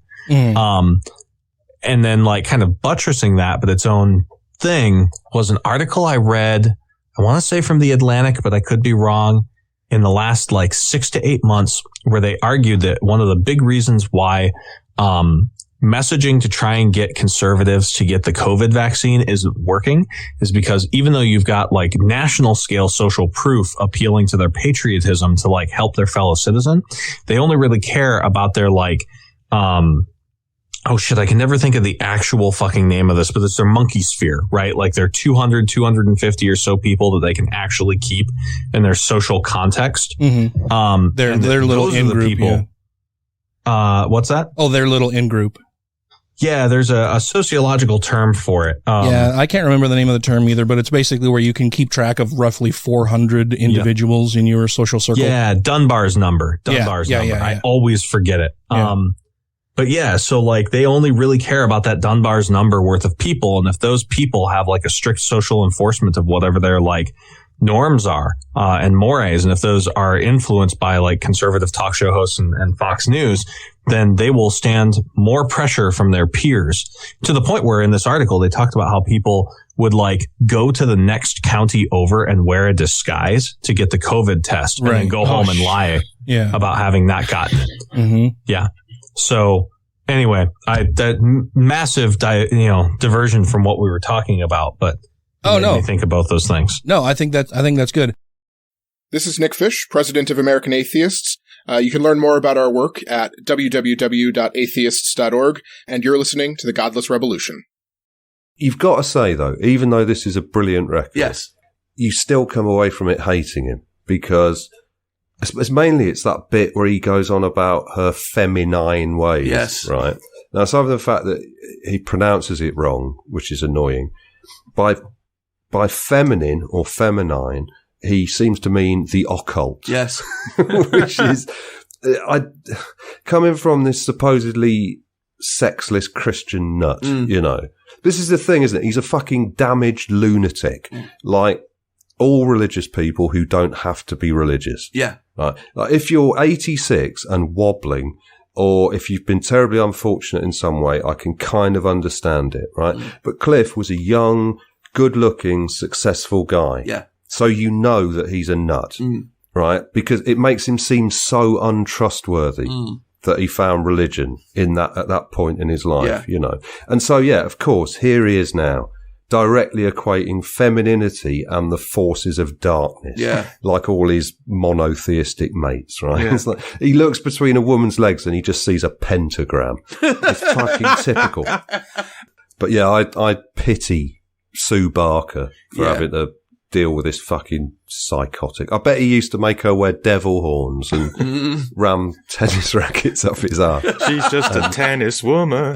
S10: And then like kind of buttressing that, but its own thing was an article I read, I want to say from The Atlantic, but I could be wrong, in the last like 6 to 8 months, where they argued that one of the big reasons why, messaging to try and get conservatives to get the COVID vaccine isn't working is because even though you've got like national scale social proof appealing to their patriotism to like help their fellow citizen, they only really care about their like, I can never think of the actual fucking name of this, but it's their monkey sphere, right? Like they're 200, 250 or so people that they can actually keep in their social context.
S8: Their little in-group people.
S10: Yeah. What's that?
S8: Oh, their little in-group.
S10: Yeah, there's a sociological term for it.
S8: I can't remember the name of the term either, but it's basically where you can keep track of roughly 400 individuals in your social circle.
S10: Yeah, Dunbar's number. I always forget it. But yeah, so like they only really care about that Dunbar's number worth of people. And if those people have like a strict social enforcement of whatever their like norms are, and mores, and if those are influenced by like conservative talk show hosts and Fox News, then they will stand more pressure from their peers, to the point where in this article, they talked about how people would like go to the next county over and wear a disguise to get the COVID test and then go home and lie about having not gotten it. Yeah. So anyway, that massive, diversion from what we were talking about, but me think about those things.
S8: No, I think that's good.
S14: This is Nick Fish, president of American Atheists. You can learn more about our work at www.atheists.org, and you're listening to the Godless Rebelution.
S12: You've got to say, though, even though this is a brilliant record, you still come away from it hating him, because it's that bit where he goes on about her feminine ways, right? Now, aside from the fact that he pronounces it wrong, which is annoying, by feminine or feminine, he seems to mean the occult.
S15: Yes.
S12: Which is, coming from this supposedly sexless Christian nut, This is the thing, isn't it? He's a fucking damaged lunatic. Like all religious people who don't have to be religious.
S15: Yeah.
S12: Right. Like if you're 86 and wobbling, or if you've been terribly unfortunate in some way, I can kind of understand it, right? But Cliff was a young, good-looking, successful guy.
S15: Yeah.
S12: So you know that he's a nut, right? Because it makes him seem so untrustworthy that he found religion at that point in his life, And so, of course, here he is now, directly equating femininity and the forces of darkness, like all his monotheistic mates, right? It's like he looks between a woman's legs and he just sees a pentagram. It's fucking typical. But I pity Sue Barker for having to deal with this fucking psychotic. I bet he used to make her wear devil horns and ram tennis rackets up his arse.
S2: She's just a tennis woman.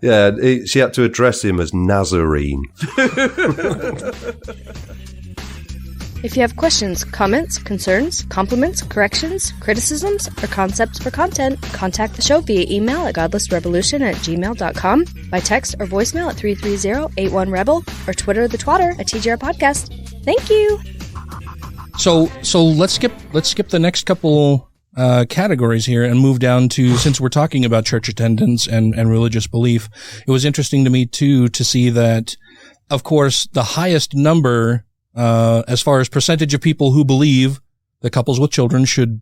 S12: She had to address him as Nazarene.
S13: If you have questions, comments, concerns, compliments, corrections, criticisms, or concepts for content, contact the show via email at godlessrebelution@gmail.com, by text or voicemail at 330-81-REBEL, or Twitter the twatter at TGR Podcast. Thank you.
S8: So let's skip the next couple categories here and move down to, since we're talking about church attendance and religious belief, it was interesting to me too to see that, of course, the highest number as far as percentage of people who believe that couples with children should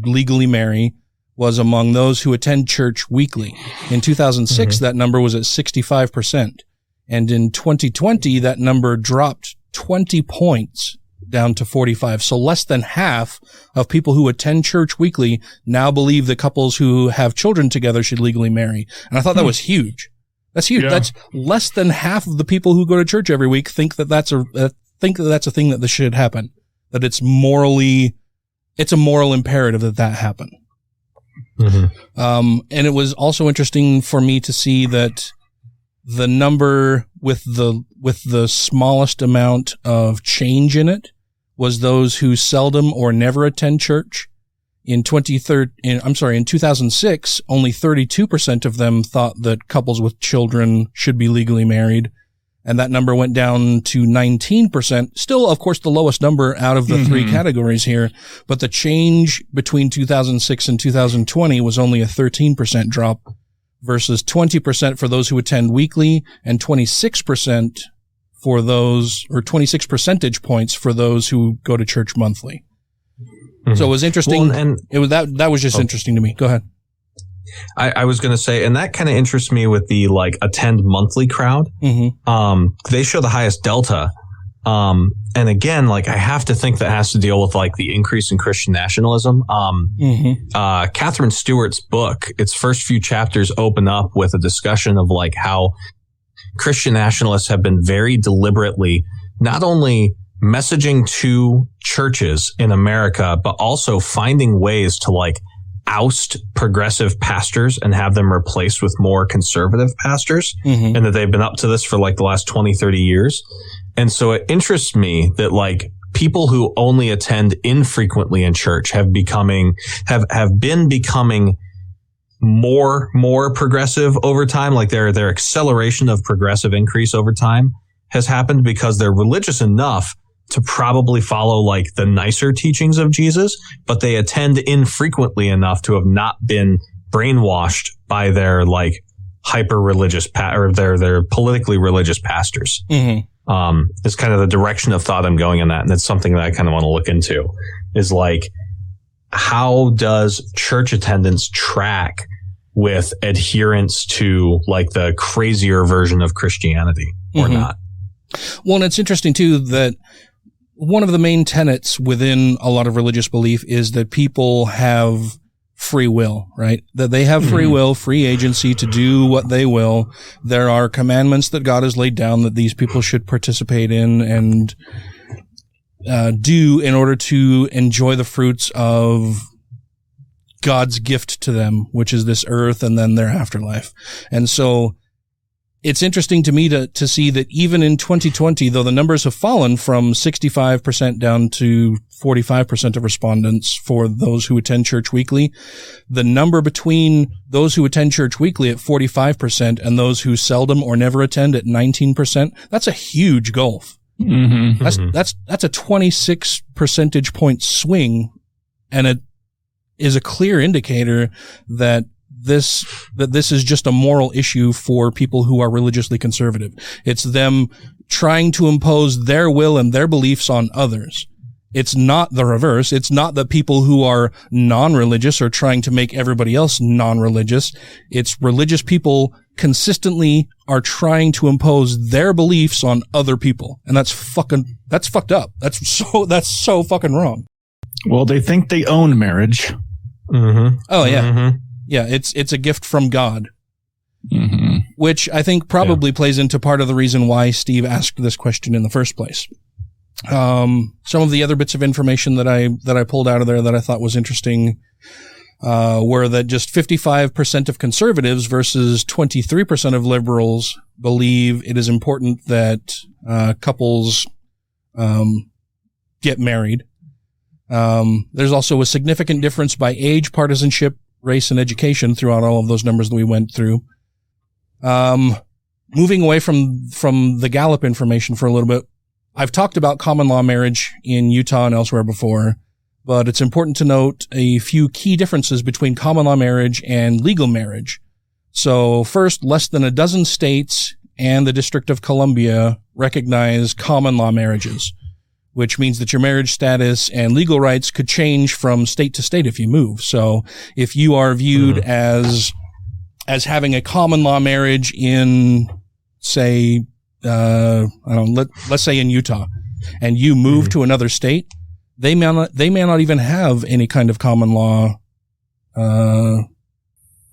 S8: legally marry was among those who attend church weekly. In 2006, that number was at 65%. And in 2020, that number dropped 20 points down to 45. So less than half of people who attend church weekly now believe that couples who have children together should legally marry. And I thought that was huge. That's huge. Yeah. That's less than half of the people who go to church every week think that that's a thing that this should happen, that it's a moral imperative that happen. And it was also interesting for me to see that the number with the smallest amount of change in it was those who seldom or never attend church. In 2006, only 32% of them thought that couples with children should be legally married. And that number went down to 19%. Still, of course, the lowest number out of the three categories here. But the change between 2006 and 2020 was only a 13% drop versus 20% for those who attend weekly and 26% for those, or 26 percentage points for those who go to church monthly. So it was interesting. Well, and it was that was just interesting to me. Go ahead.
S10: I was going to say, and that kind of interests me with the attend monthly crowd. They show the highest delta. And again, I have to think that has to deal with the increase in Christian nationalism. Catherine Stewart's book, its first few chapters open up with a discussion of how Christian nationalists have been very deliberately not only messaging to churches in America, but also finding ways to oust progressive pastors and have them replaced with more conservative pastors, and that they've been up to this for the last 20, 30 years. And so it interests me that people who only attend infrequently in church have been becoming more progressive over time. Their acceleration of progressive increase over time has happened because they're religious enough to probably follow the nicer teachings of Jesus, but they attend infrequently enough to have not been brainwashed by their hyper religious or their politically religious pastors. It's kind of the direction of thought I'm going in that, and it's something that I kind of want to look into. Is how does church attendance track with adherence to the crazier version of Christianity or not?
S8: Well, and it's interesting too that one of the main tenets within a lot of religious belief is that people have free will, right? That they have free will, free agency to do what they will. There are commandments that God has laid down that these people should participate in and do in order to enjoy the fruits of God's gift to them, which is this earth and then their afterlife. And so it's interesting to me to see that even in 2020, though the numbers have fallen from 65% down to 45% of respondents for those who attend church weekly, the number between those who attend church weekly at 45% and those who seldom or never attend at 19%, that's a huge gulf. That's a 26 percentage point swing, and it is a clear indicator that this is just a moral issue for people who are religiously conservative. It's them trying to impose their will and their beliefs on others. It's not the reverse. It's not that people who are non-religious are trying to make everybody else non-religious. It's religious people consistently are trying to impose their beliefs on other people. And that's fucked up. That's so fucking wrong.
S9: Well, they think they own marriage.
S8: Oh yeah. Yeah, it's a gift from God, which I think probably plays into part of the reason why Steve asked this question in the first place. Some of the other bits of information that I pulled out of there that I thought was interesting were that just 55% of conservatives versus 23% of liberals believe it is important that couples get married. There's also a significant difference by age, partisanship, race, and education throughout all of those numbers that we went through. Moving away from the Gallup information for a little bit, I've talked about common law marriage in Utah and elsewhere before, but it's important to note a few key differences between common law marriage and legal marriage. So first, less than a dozen states and the District of Columbia recognize common law marriages, which means that your marriage status and legal rights could change from state to state if you move. So if you are viewed as having a common law marriage in, say, let's say in Utah, and you move to another state, they may not even have any kind of common law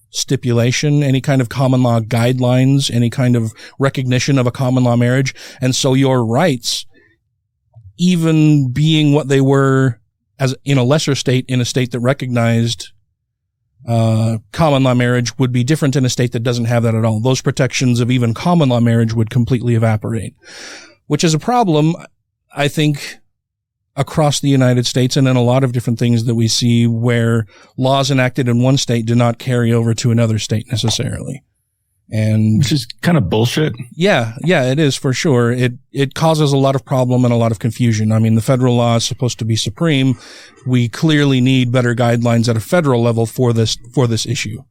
S8: stipulation, any kind of common law guidelines, any kind of recognition of a common law marriage. And so your rights, even being what they were as in a lesser state, in a state that recognized common law marriage, would be different in a state that doesn't have that at all. Those protections of even common law marriage would completely evaporate, which is a problem, I think, across the United States and in a lot of different things that we see where laws enacted in one state do not carry over to another state necessarily. And
S9: which is kind of bullshit.
S8: Yeah, it is for sure. It causes a lot of problem and a lot of confusion. I mean, the federal law is supposed to be supreme. We clearly need better guidelines at a federal level for this issue.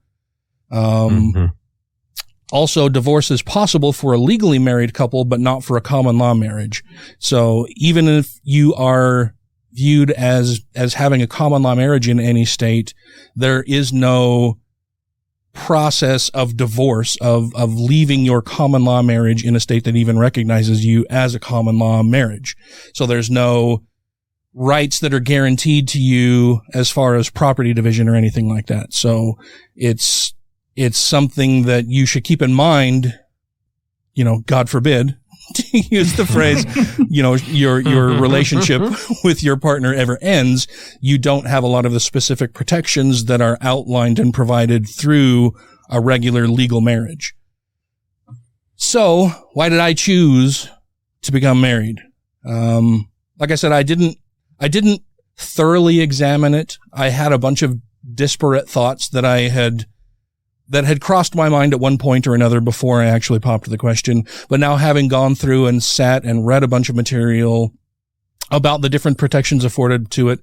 S8: Also, divorce is possible for a legally married couple, but not for a common law marriage. So even if you are viewed as having a common law marriage in any state, there is no process of divorce, of leaving your common law marriage in a state that even recognizes you as a common law marriage. So there's no rights that are guaranteed to you as far as property division or anything like that. So it's something that you should keep in mind, God forbid, to use the phrase, your relationship with your partner ever ends. You don't have a lot of the specific protections that are outlined and provided through a regular legal marriage. So why did I choose to become married? Like I said, I didn't thoroughly examine it. I had a bunch of disparate thoughts that had crossed my mind at one point or another before I actually popped the question. But now, having gone through and sat and read a bunch of material about the different protections afforded to it,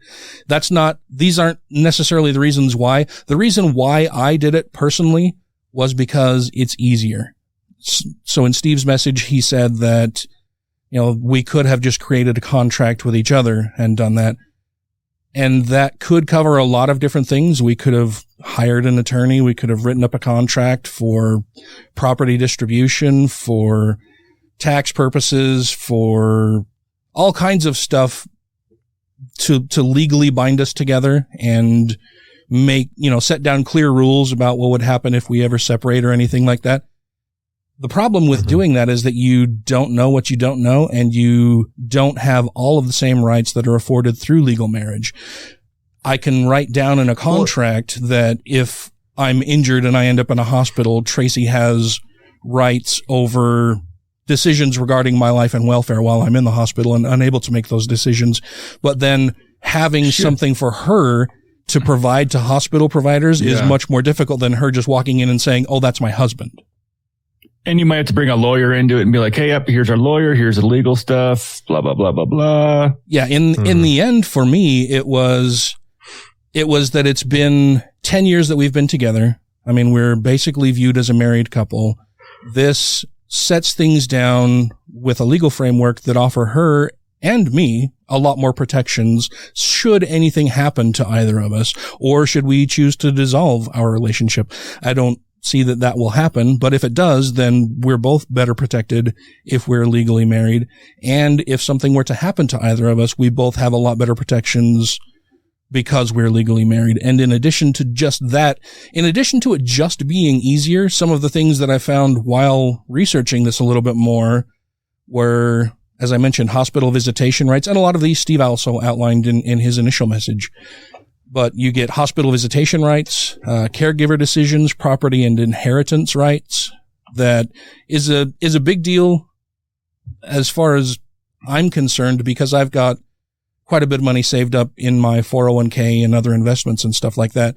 S8: these aren't necessarily the reasons why. The reason why I did it personally was because it's easier. So in Steve's message, he said that, we could have just created a contract with each other and done that. And that could cover a lot of different things. We could have hired an attorney. We could have written up a contract for property distribution, for tax purposes, for all kinds of stuff to legally bind us together and make, set down clear rules about what would happen if we ever separate or anything like that. The problem with doing that is that you don't know what you don't know, and you don't have all of the same rights that are afforded through legal marriage. I can write down in a contract that if I'm injured and I end up in a hospital, Tracy has rights over decisions regarding my life and welfare while I'm in the hospital and unable to make those decisions. But then having something for her to provide to hospital providers is much more difficult than her just walking in and saying, "Oh, that's my husband."
S9: And you might have to bring a lawyer into it and be like, "Hey, here's our lawyer. Here's the legal stuff. Blah, blah, blah, blah, blah."
S8: Yeah. In the end, for me, it was that it's been 10 years that we've been together. I mean, we're basically viewed as a married couple. This sets things down with a legal framework that offer her and me a lot more protections should anything happen to either of us, or should we choose to dissolve our relationship. I don't see that will happen, but if it does, then we're both better protected if we're legally married. And if something were to happen to either of us, we both have a lot better protections because we're legally married. And in addition to just that, in addition to it just being easier, some of the things that I found while researching this a little bit more were, as I mentioned, hospital visitation rights. And a lot of these Steve also outlined in his initial message. But you get hospital visitation rights, caregiver decisions, property and inheritance rights. That is a big deal as far as I'm concerned, because I've got quite a bit of money saved up in my 401k and other investments and stuff like that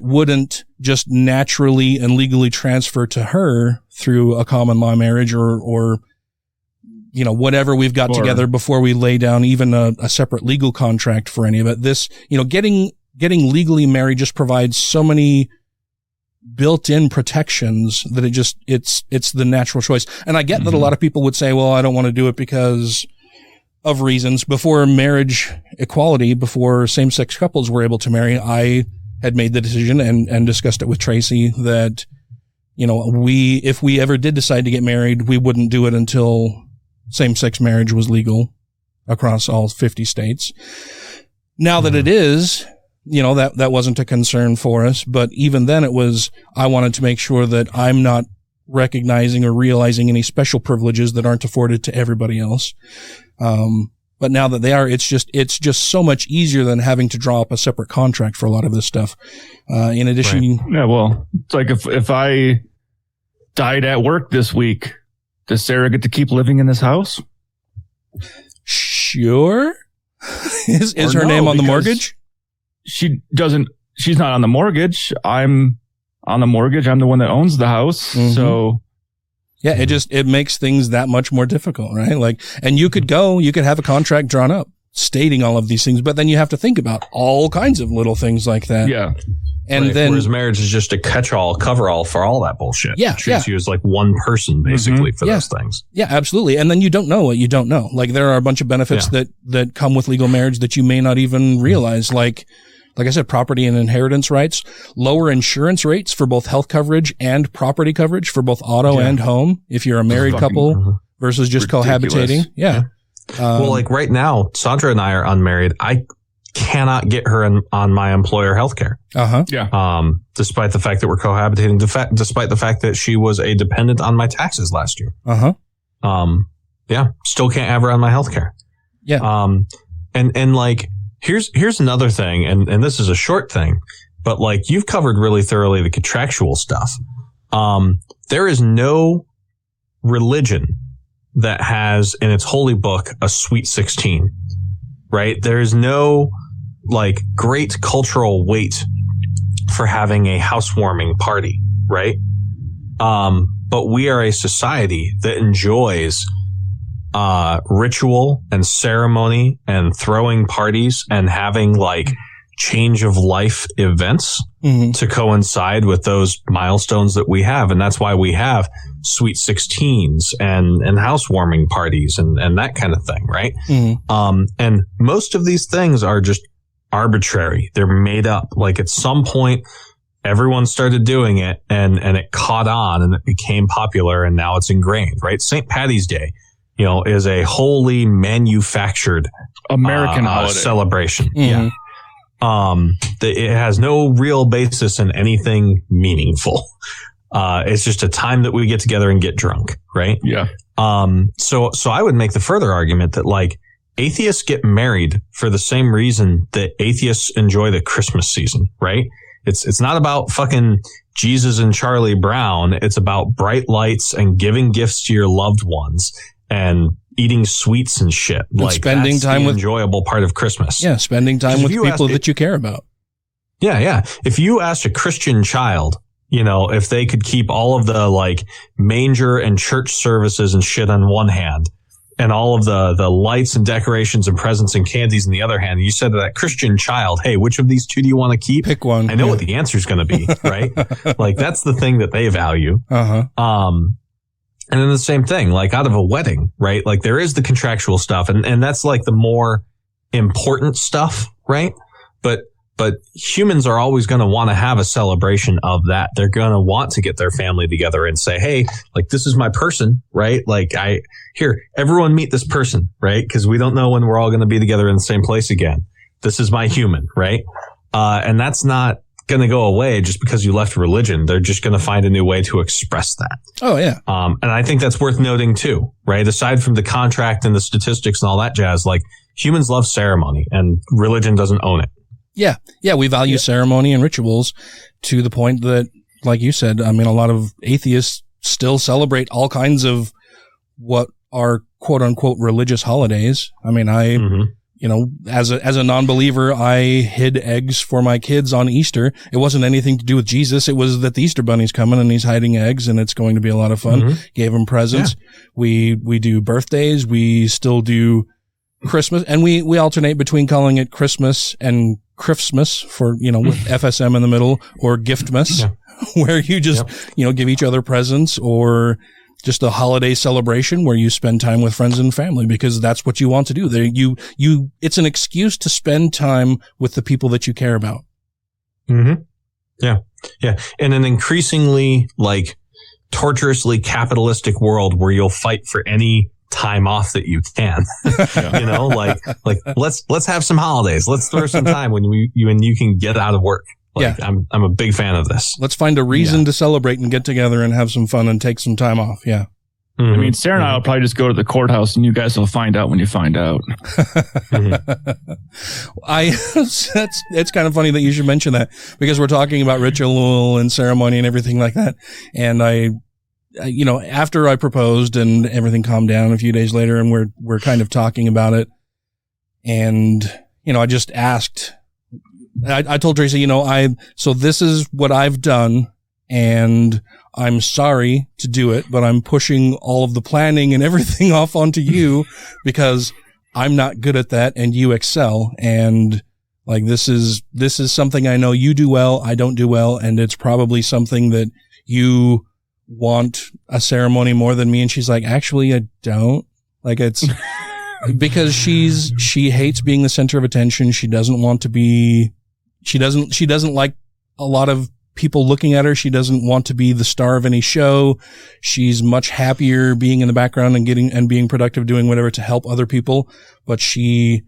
S8: wouldn't just naturally and legally transfer to her through a common law marriage or whatever we've got together before we lay down even a separate legal contract for any of it. This, getting legally married just provides so many built-in protections that it's the natural choice. And I get that a lot of people would say, well, I don't want to do it because of reasons. Before marriage equality, before same-sex couples were able to marry, I had made the decision and discussed it with Tracy that, if we ever did decide to get married, we wouldn't do it until same-sex marriage was legal across all 50 states. Now that it is, that wasn't a concern for us, but even then I wanted to make sure that I'm not recognizing or realizing any special privileges that aren't afforded to everybody else. But now that they are, it's just so much easier than having to draw up a separate contract for a lot of this stuff. In addition,
S9: yeah, well, it's like if I died at work this week, does Sarah get to keep living in this house?
S8: Sure. Is her name on the mortgage?
S9: She doesn't. She's not on the mortgage. I'm on the mortgage. I'm the one that owns the house. Mm-hmm. So.
S8: Yeah, it makes things that much more difficult, right? And you could have a contract drawn up stating all of these things, but then you have to think about all kinds of little things like that.
S9: Yeah.
S10: And then, whereas marriage is just a catch-all, cover-all for all that bullshit.
S8: Yeah.
S10: It treats you as like one person, basically, for those things.
S8: Yeah, absolutely. And then you don't know what you don't know. There are a bunch of benefits that come with legal marriage that you may not even realize, like I said, property and inheritance rights, lower insurance rates for both health coverage and property coverage for both auto and home if you're a married couple versus just cohabitating. Yeah.
S10: Well, right now, Sandra and I are unmarried. I cannot get her on my employer healthcare.
S9: Yeah.
S10: Despite the fact that we're cohabitating, despite the fact that she was a dependent on my taxes last year. Yeah. Still can't have her on my healthcare.
S8: Yeah.
S10: Here's another thing, and this is a short thing, but you've covered really thoroughly the contractual stuff. There is no religion that has in its holy book a sweet 16, right? There is no great cultural weight for having a housewarming party, right? But we are a society that enjoys ritual and ceremony and throwing parties and having change of life events to coincide with those milestones that we have. And that's why we have sweet 16s and housewarming parties and that kind of thing. Right. And most of these things are just arbitrary. They're made up. At some point, everyone started doing it and it caught on and it became popular and now it's ingrained, right? St. Patty's Day, is a wholly manufactured
S9: American holiday
S10: celebration. Yeah. It has no real basis in anything meaningful. It's just a time that we get together and get drunk, right?
S9: Yeah.
S10: So I would make the further argument that atheists get married for the same reason that atheists enjoy the Christmas season, right? It's not about fucking Jesus and Charlie Brown. It's about bright lights and giving gifts to your loved ones and eating sweets and shit.
S8: And spending
S10: that's
S8: time
S10: the
S8: with
S10: enjoyable part of Christmas.
S8: Yeah, spending time with people that you care about.
S10: Yeah. If you asked a Christian child, if they could keep all of the manger and church services and shit on one hand and all of the lights and decorations and presents and candies in the other hand, you said to that Christian child, hey, which of these two do you want to keep?
S8: Pick one.
S10: I know what the answer is going to be, right? That's the thing that they value. And then the same thing, out of a wedding, right? There is the contractual stuff and that's the more important stuff, right? But humans are always going to want to have a celebration of that. They're going to want to get their family together and say, hey, this is my person, right? Here, everyone meet this person, right? Because we don't know when we're all going to be together in the same place again. This is my human, right? And that's not going to go away just because you left religion. They're just going to find a new way to express that.
S8: Oh, yeah.
S10: And I think that's worth noting too, right? Aside from the contract and the statistics and all that jazz, humans love ceremony and religion doesn't own it.
S8: Yeah. Yeah. We value ceremony and rituals to the point that, like you said, a lot of atheists still celebrate all kinds of what are quote unquote religious holidays. as a non-believer, I hid eggs for my kids on Easter. It wasn't anything to do with Jesus. It was that the Easter Bunny's coming and he's hiding eggs and it's going to be a lot of fun. Mm-hmm. Gave him presents. Yeah. We do birthdays. We still do Christmas, and we alternate between calling it Christmas and Christmas for, with FSM in the middle, or Giftmas, where you just, give each other presents, or just a holiday celebration where you spend time with friends and family because that's what you want to do. It's an excuse to spend time with the people that you care about.
S10: Mm-hmm. Yeah. Yeah. In an increasingly torturously capitalistic world where you'll fight for any time off that you can, let's have some holidays. Let's throw some time when you can get out of work. I'm a big fan of this.
S8: Let's find a reason to celebrate and get together and have some fun and take some time off. Yeah.
S9: Mm-hmm. I mean, Sarah and I will probably just go to the courthouse and you guys will find out when you find out.
S8: It's kind of funny that you should mention that, because we're talking about ritual and ceremony and everything like that. And after I proposed and everything calmed down a few days later, and we're kind of talking about it. And, I just asked, I told Tracy, so this is what I've done, and I'm sorry to do it, but I'm pushing all of the planning and everything off onto you because I'm not good at that and you excel. And this is something I know you do well, I don't do well, and it's probably something that you want a ceremony more than me. And she's like, actually, I don't. It's because she hates being the center of attention. She doesn't want to be. She doesn't like a lot of people looking at her. She doesn't want to be the star of any show. She's much happier being in the background and being productive, doing whatever to help other people. But she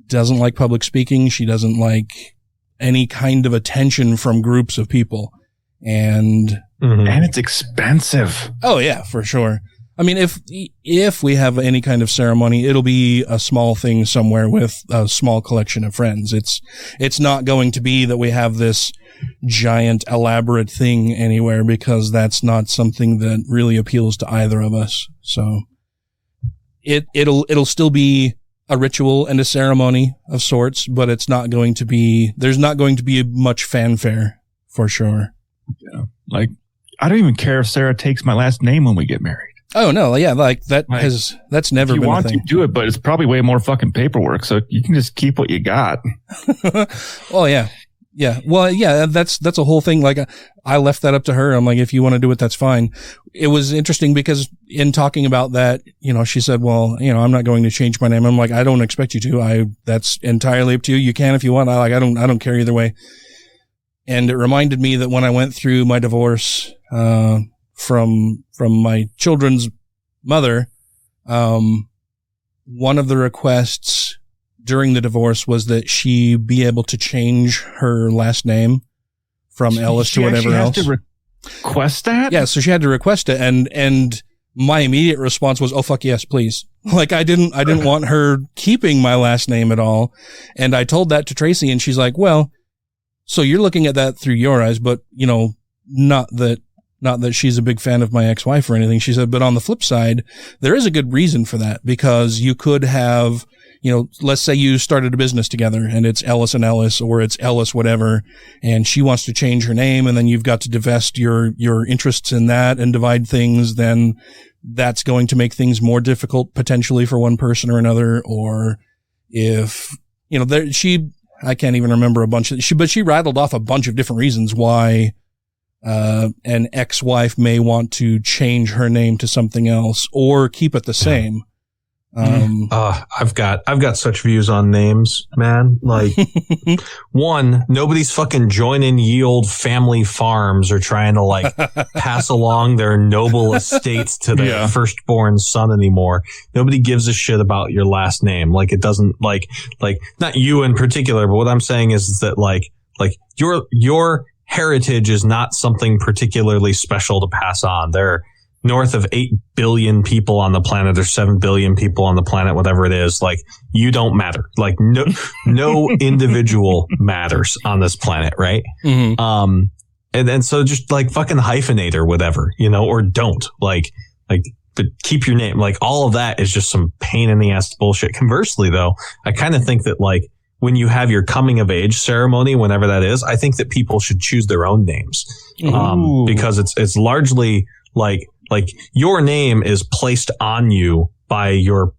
S8: doesn't like public speaking. She doesn't like any kind of attention from groups of people. And
S9: it's expensive.
S8: Oh yeah, for sure. I mean, if we have any kind of ceremony, it'll be a small thing somewhere with a small collection of friends. It's not going to be that we have this giant elaborate thing anywhere, because that's not something that really appeals to either of us. So it'll still be a ritual and a ceremony of sorts, but there's not going to be much fanfare for sure.
S9: Yeah. I don't even care if Sarah takes my last name when we get married.
S8: Oh no, yeah, that's never been a thing. You want to
S9: do it, but it's probably way more fucking paperwork, so you can just keep what you got.
S8: Oh yeah. Yeah. Well, yeah, that's a whole thing. I left that up to her. I'm like, if you want to do it, that's fine. It was interesting because in talking about that, she said, well, I'm not going to change my name. I'm like, I don't expect you to. That's entirely up to you. You can if you want. I don't care either way. And it reminded me that when I went through my divorce, from my children's mother, one of the requests during the divorce was that she be able to change her last name from Ellis to whatever else.
S9: To request that?
S8: Yeah, so she had to request it, and my immediate response was, "Oh fuck yes, please." I didn't want her keeping my last name at all, and I told that to Tracy, and she's like, "Well, so you're looking at that through your eyes, but not that she's a big fan of my ex-wife or anything." She said, but on the flip side, there is a good reason for that, because you could have, let's say you started a business together and it's Ellis and Ellis, or it's Ellis whatever, and she wants to change her name, and then you've got to divest your interests in that and divide things, then that's going to make things more difficult potentially for one person or another. Or if, I can't even remember but she rattled off a bunch of different reasons why an ex-wife may want to change her name to something else or keep it the same.
S10: I've got such views on names, man. One, nobody's fucking joining ye old family farms or trying to pass along their noble estates to their firstborn son anymore. Nobody gives a shit about your last name. It doesn't not you in particular, but what I'm saying is that your heritage is not something particularly special to pass on. There are north of 8 billion people on the planet, or 7 billion people on the planet, whatever it is. You don't matter. No individual matters on this planet, right? Mm-hmm. And so just fucking hyphenate or whatever, or don't. keep your name. Like all of that is just some pain in the ass bullshit. Conversely, though, I kind of think that like when you have your coming of age ceremony, whenever that is, I think that people should choose their own names, because it's largely like your name is placed on you by your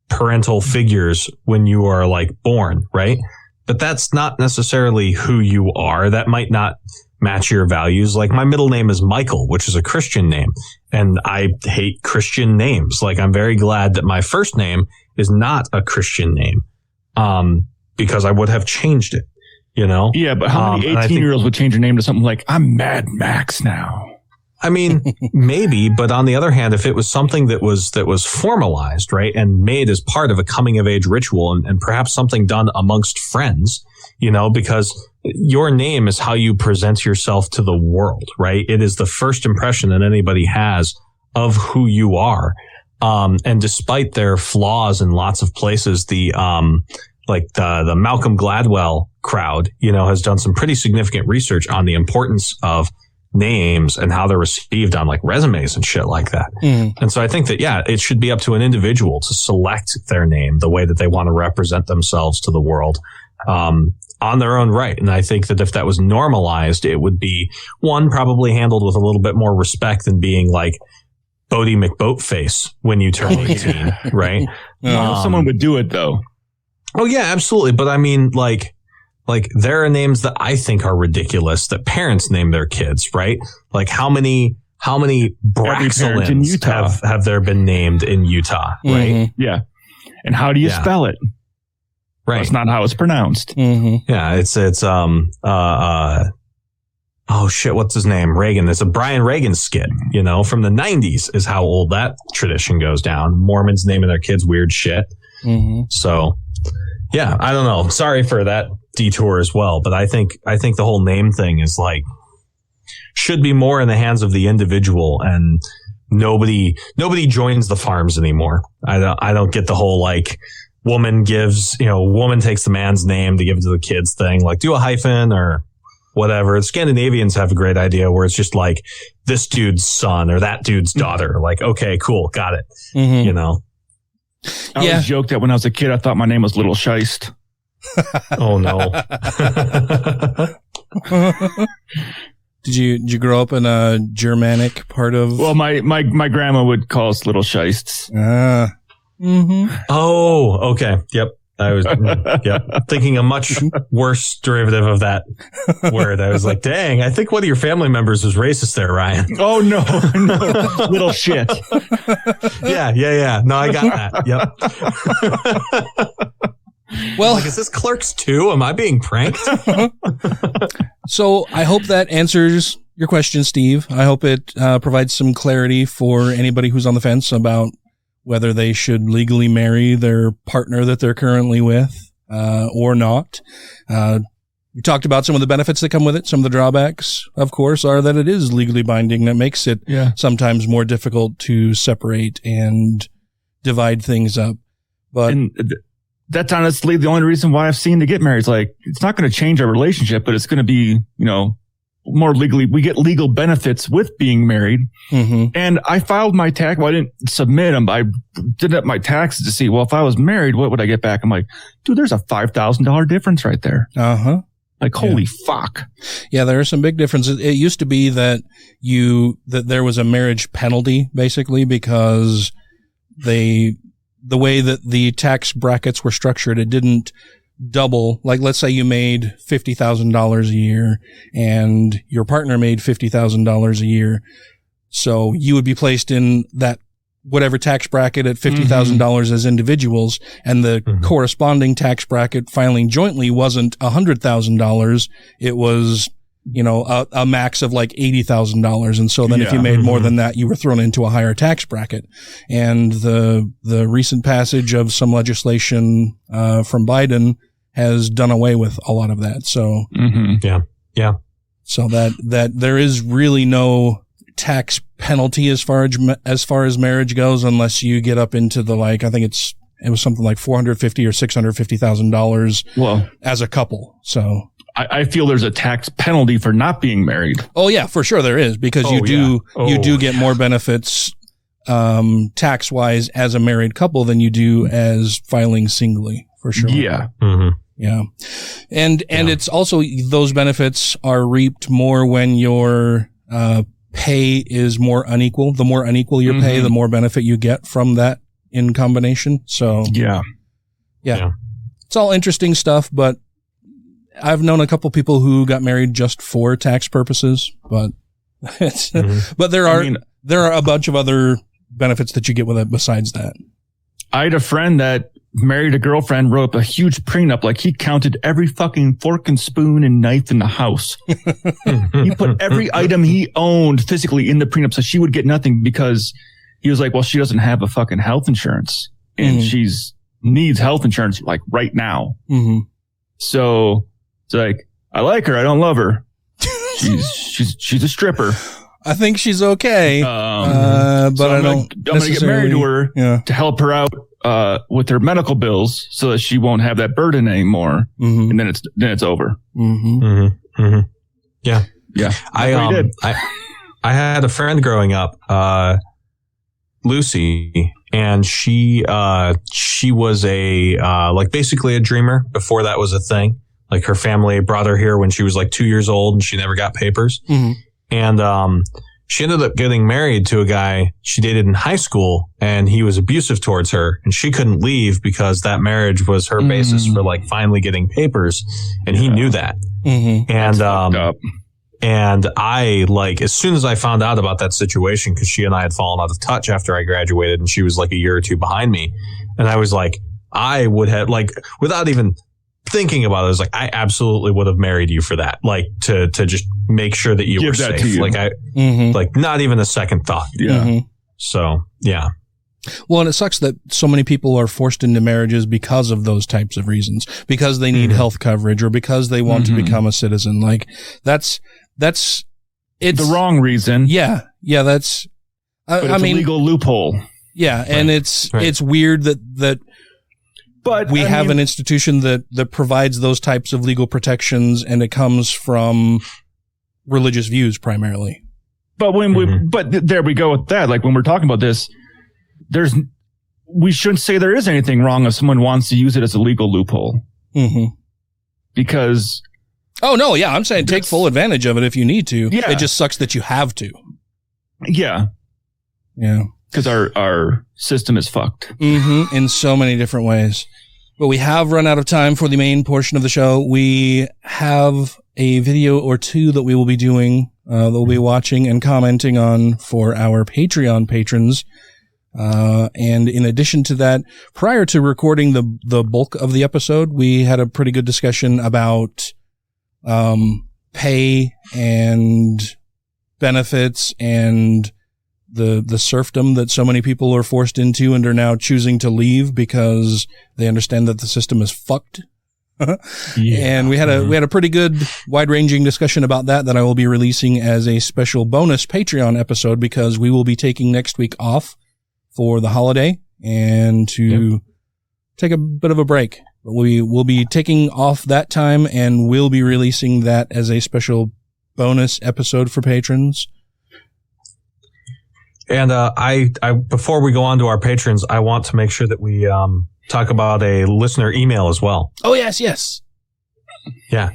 S10: parental figures when you are like born, right? But that's not necessarily who you are. That might not match your values. Like my middle name is Michael, which is a Christian name, and I hate Christian names. Like I'm very glad that my first name is not a Christian name, because I would have changed it, you know?
S9: Yeah, but how many 18-year-olds would change your name to something like, I'm Mad Max now?
S10: I mean, maybe, but on the other hand, if it was something that was formalized, right, and made as part of a coming of age ritual and perhaps something done amongst friends, you know, because your name is how you present yourself to the world, right? It is the first impression that anybody has of who you are. And despite their flaws in lots of places, the Malcolm Gladwell crowd, you know, has done some pretty significant research on the importance of names and how they're received on like resumes and shit like that. And so I think that, yeah, it should be up to an individual to select their name the way that they want to represent themselves to the world, on their own right. And I think that if that was normalized, it would be one, probably handled with a little bit more respect than being like Bodie McBoatface when you turn 18, right?
S9: Someone would do it though.
S10: Oh yeah, absolutely. But I mean, like there are names that I think are ridiculous that parents name their kids, right? Like how many Braxelins have there been named in Utah, right?
S9: Yeah. And how do you spell it?
S10: Right.
S9: That's not how it's pronounced.
S10: Yeah, it's oh shit, what's his name? Reagan. It's a Brian Reagan skit, you know, from the 90s is how old that tradition goes down. Mormons naming their kids weird shit. So yeah, I don't know. Sorry for that detour as well, but I think the whole name thing is like should be more in the hands of the individual, and nobody joins the farms anymore. I don't get the whole like woman takes the man's name to give it to the kids thing. Like do a hyphen or whatever. The Scandinavians have a great idea where it's just like this dude's son or that dude's daughter. Like, okay, cool. Got it. You know?
S9: I always joked that when I was a kid, I thought my name was Little Scheist.
S10: Oh no.
S8: Did you grow up in a Germanic part of?
S9: Well, my grandma would call us Little Scheists.
S10: Oh, okay. Yep. I was thinking a much worse derivative of that word. I was like, dang, I think one of your family members was racist there, Ryan.
S9: Oh, no. Little shit.
S10: Yeah. No, I got that. Yep. Well, like, is this Clerks 2? Am I being pranked?
S8: So I hope that answers your question, Steve. I hope it provides some clarity for anybody who's on the fence about whether they should legally marry their partner that they're currently with or not. We talked about some of the benefits that come with it. Some of the drawbacks, of course, are that it is legally binding. That makes it sometimes more difficult to separate and divide things up. But
S9: that's honestly the only reason why I've seen to get married. It's like, it's not going to change our relationship, but it's going to be, more legally, we get legal benefits with being married. And I filed my tax. Well, I didn't submit them, but I did up my taxes to see, well, if I was married, what would I get back? I'm like, dude, there's a $5,000 difference right there. Like, holy fuck.
S8: Yeah, there are some big differences. It used to be that there was a marriage penalty, basically, because the way that the tax brackets were structured, it didn't double. Like, let's say you made $50,000 a year and your partner made $50,000 a year. So you would be placed in that whatever tax bracket at $50,000 as individuals, and the corresponding tax bracket filing jointly wasn't $100,000. It was, a max of like $80,000. And so then if you made more than that, you were thrown into a higher tax bracket. And the recent passage of some legislation from Biden has done away with a lot of that. So so that there is really no tax penalty as far as marriage goes, unless you get up into the, like, I think it was something like $450,000 or $650,000 as a couple. So
S9: I feel there's a tax penalty for not being married.
S8: Oh yeah, for sure there is, because you do get more benefits tax-wise as a married couple than you do as filing singly, for sure.
S9: Yeah.
S10: Mm-hmm.
S8: Yeah. And it's also, those benefits are reaped more when your pay is more unequal. The more unequal your pay, the more benefit you get from that in combination. So
S9: yeah.
S8: It's all interesting stuff, but I've known a couple people who got married just for tax purposes, but it's, but there are a bunch of other benefits that you get with it besides that.
S9: I had a friend that married a girlfriend, wrote up a huge prenup, like he counted every fucking fork and spoon and knife in the house. He put every item he owned physically in the prenup, so she would get nothing, because he was like, well, she doesn't have a fucking health insurance, and she's needs health insurance like right now. So it's like, I like her, I don't love her. She's a stripper.
S8: I think she's okay, but
S9: so
S8: I don't.
S9: I'm gonna get married to her to help her out with her medical bills, so that she won't have that burden anymore. And then it's over.
S10: Yeah. I had a friend growing up, Lucy, and she was like basically a dreamer before that was a thing. Like her family brought her here when she was like 2 years old, and she never got papers. And she ended up getting married to a guy she dated in high school, and he was abusive towards her, and she couldn't leave because that marriage was her basis for like finally getting papers, and he knew that. And I, like, as soon as I found out about that situation, because she and I had fallen out of touch after I graduated, and she was like a year or two behind me, and I was like, I would have, like, without even thinking about it, I was like, I absolutely would have married you for that, like to just make sure that you were safe. Like like not even a second thought. So yeah.
S8: Well, and it sucks that so many people are forced into marriages because of those types of reasons, because they need health coverage or because they want to become a citizen. Like it's
S9: the wrong reason.
S8: Yeah. That's,
S9: I mean, a legal loophole.
S8: Yeah. And it's weird that
S9: but
S8: we have an institution that provides those types of legal protections, and it comes from religious views primarily.
S9: But when there we go with that. Like when we're talking about this, we shouldn't say there is anything wrong if someone wants to use it as a legal loophole. Because.
S8: Oh no, yeah, I'm saying take full advantage of it if you need to. Yeah. It just sucks that you have to.
S9: Yeah. Because our system is fucked.
S8: In so many different ways. But we have run out of time for the main portion of the show. We have a video or two that we will be doing, that we'll be watching and commenting on for our Patreon patrons. And in addition to that, prior to recording the bulk of the episode, we had a pretty good discussion about pay and benefits and the serfdom that so many people are forced into and are now choosing to leave because they understand that the system is fucked. And we had a pretty good wide-ranging discussion about that I will be releasing as a special bonus Patreon episode, because we will be taking next week off for the holiday and to take a bit of a break. But we will be taking off that time, and we'll be releasing that as a special bonus episode for patrons.
S10: And I before we go on to our patrons, I want to make sure that we talk about a listener email as well.
S8: Oh, yes.
S10: Yeah.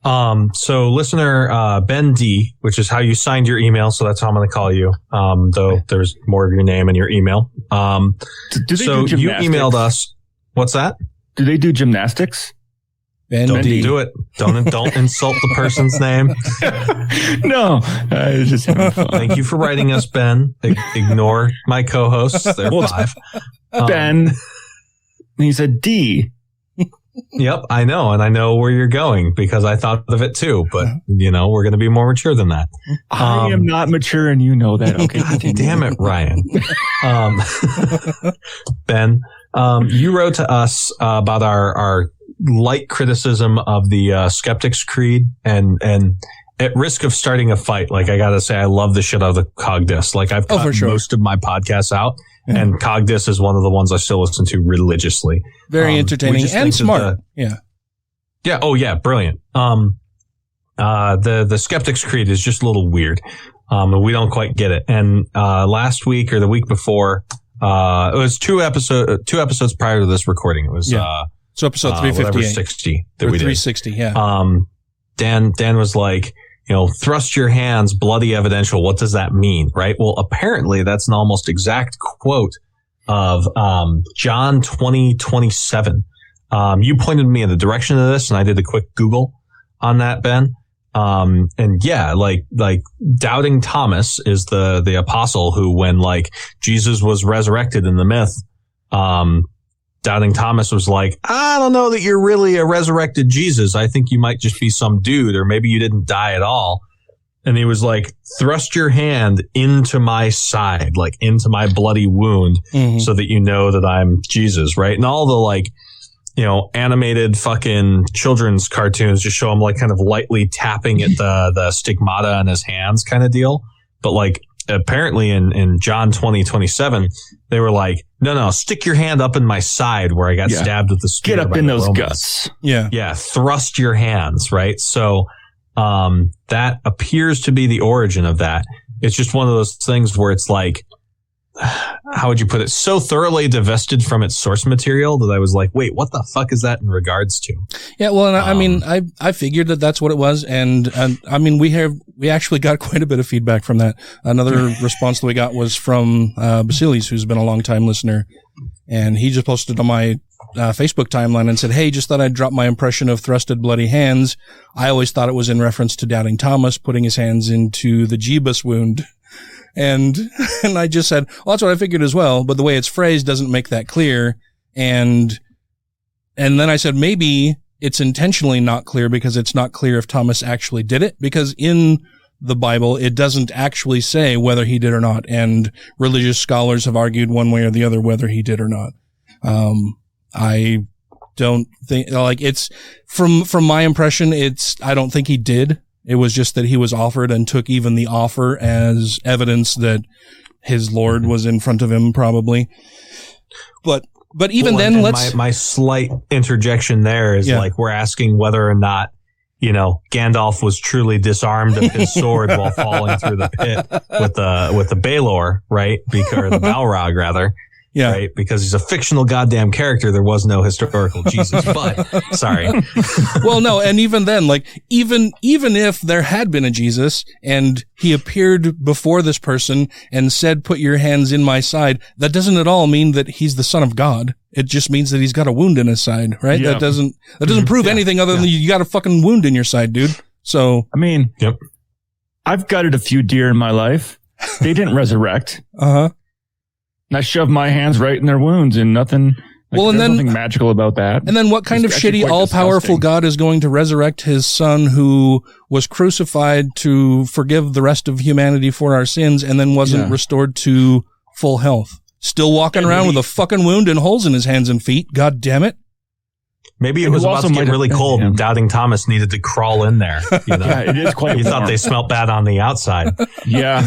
S10: So listener Ben D, which is how you signed your email, so that's how I'm going to call you, though there's more of your name in your email. So you emailed us. What's that?
S9: Do they do gymnastics?
S10: Don't do it. Don't insult the person's name.
S9: No, I was just having fun.
S10: Thank you for writing us, Ben. Ignore my co-hosts. They're 5.
S9: Ben. He said D.
S10: Yep, I know, and I know where you're going because I thought of it too. But we're going to be more mature than that.
S9: I am not mature, and you know that. Okay,
S10: God damn it, Ryan. Ben, you wrote to us about our light criticism of the Skeptics Creed, and at risk of starting a fight, like I gotta say, I love the shit out of the Cogdis. Like I've cut most of my podcasts out, and Cogdis is one of the ones I still listen to religiously.
S8: Very entertaining and smart. Yeah.
S10: Oh yeah, brilliant. The Skeptics Creed is just a little weird. And we don't quite get it. And last week or the week before, it was two episodes prior to this recording. It was
S8: so episode 358,
S10: 60 that we did.
S8: 360, yeah.
S10: Dan was like, thrust your hands, bloody evidential. What does that mean, right? Well, apparently that's an almost exact quote of John 20:27. You pointed me in the direction of this, and I did a quick Google on that, Ben. And yeah, like doubting Thomas is the apostle who, when like Jesus was resurrected in the myth, doubting Thomas was like, I don't know that you're really a resurrected Jesus. I think you might just be some dude, or maybe you didn't die at all. And he was like, thrust your hand into my side, like into my bloody wound, so that you know that I'm Jesus, right? And all the like, animated fucking children's cartoons just show him like kind of lightly tapping at the stigmata in his hands kind of deal. But like apparently in John 20:27, they were like, no, stick your hand up in my side where I got stabbed with the spear.
S9: Get up in those guts.
S8: Yeah.
S10: Yeah. Thrust your hands. Right. So, that appears to be the origin of that. It's just one of those things where it's like, how would you put it? So thoroughly divested from its source material that I was like, wait, what the fuck is that in regards to?
S8: Yeah, well, and I mean, I figured that that's what it was. And I mean, we actually got quite a bit of feedback from that. Another response that we got was from Basilis, who's been a long time listener. And he just posted on my Facebook timeline and said, hey, just thought I'd drop my impression of thrusted bloody hands. I always thought it was in reference to doubting Thomas putting his hands into the Jebus wound. And I just said, well, that's what I figured as well, but the way it's phrased doesn't make that clear. And then I said, maybe it's intentionally not clear because it's not clear if Thomas actually did it, because in the Bible, it doesn't actually say whether he did or not. And religious scholars have argued one way or the other whether he did or not. I don't think, like, it's from my impression, I don't think he did. It was just that he was offered and took even the offer as evidence that his Lord was in front of him, probably. But even then,
S10: my slight interjection there is like, we're asking whether or not, Gandalf was truly disarmed of his sword while falling through the pit with the Baelor, right? Or the Balrog, rather.
S8: Yeah.
S10: Right? Because he's a fictional goddamn character. There was no historical Jesus, but sorry.
S8: Well, no. And even then, like, even if there had been a Jesus and he appeared before this person and said, put your hands in my side, that doesn't at all mean that he's the son of God. It just means that he's got a wound in his side, right? Yeah. That doesn't prove anything other than you got a fucking wound in your side, dude. So,
S9: I mean, I've gutted a few deer in my life. They didn't resurrect.
S8: Uh-huh.
S9: And I shoved my hands right in their wounds and nothing. There's nothing magical about that.
S8: And then what kind of shitty, all-powerful God is going to resurrect his son who was crucified to forgive the rest of humanity for our sins and then wasn't restored to full health? Still walking around with a fucking wound and holes in his hands and feet. God damn it.
S10: Maybe it was about to get really cold and Doubting Thomas needed to crawl in there.
S9: Yeah, it is quite
S10: You thought they smelt bad on the outside.
S9: Yeah.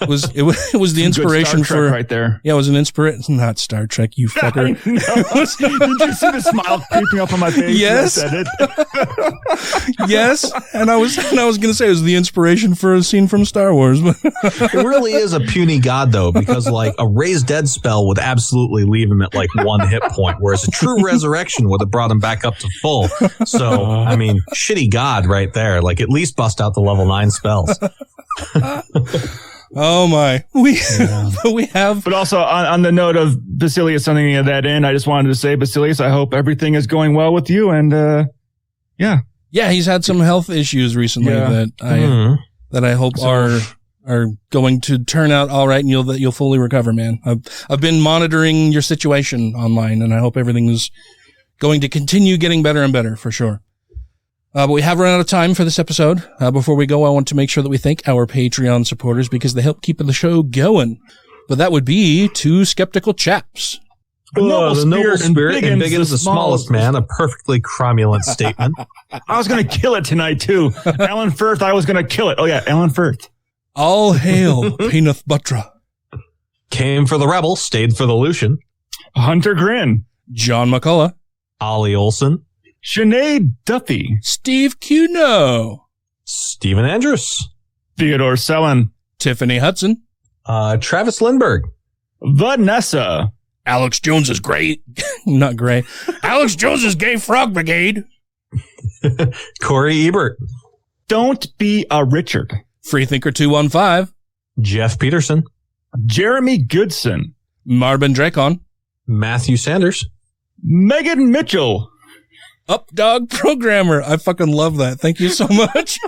S8: It was the inspiration for
S9: right there.
S8: Yeah, it was an inspiration. Not Star Trek, you fucker.
S9: Did you see the smile creeping up on my face?
S8: Yes.
S9: I said it?
S8: Yes. And I was going to say it was the inspiration for a scene from Star Wars.
S10: It really is a puny god, though, because like a raise dead spell would absolutely leave him at like 1 hit point, whereas a true resurrection would have brought him back up to full. So, I mean, shitty god right there. Like, at least bust out the level 9 spells.
S8: Oh my. But
S9: also on the note of Basilius, something at that end, I just wanted to say, Basilius, I hope everything is going well with you. And, yeah,
S8: he's had some health issues recently that I hope are going to turn out all right, and you'll fully recover, man. I've been monitoring your situation online, and I hope everything is going to continue getting better and better for sure. But we have run out of time for this episode. Before we go, I want to make sure that we thank our Patreon supporters because they help keep the show going. But that would be two skeptical chaps.
S10: The noble spirit and big is the smallest man. A perfectly cromulent statement.
S9: I was going to kill it tonight, too. Alan Firth, I was going to kill it. Oh, yeah, Alan Firth.
S8: All hail, Peanut Butter.
S10: Came for the rebel, stayed for the Lucian.
S9: Hunter Grin.
S8: John McCullough.
S10: Ollie Olson.
S9: Sinead Duffy.
S8: Steve Cuno.
S10: Stephen Andrews.
S9: Theodore Sellon.
S8: Tiffany Hudson.
S10: Travis Lindbergh.
S9: Vanessa.
S8: Alex Jones's gray, not gray. Alex Jones's Gay Frog Brigade.
S10: Corey Ebert.
S9: Don't be a Richard.
S8: Freethinker 215.
S10: Jeff Peterson.
S9: Jeremy Goodson.
S8: Marvin Dracon.
S10: Matthew Sanders.
S9: Megan Mitchell.
S8: Updog Programmer. I fucking love that. Thank you so much.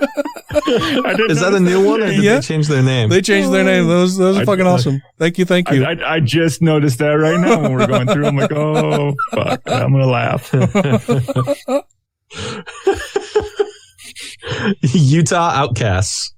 S10: Is that a new one, or did they change their name?
S8: They changed their name. Those are fucking awesome. Thank you.
S9: I just noticed that right now when we're going through. I'm like, oh, fuck. I'm going to laugh.
S10: Utah Outcasts.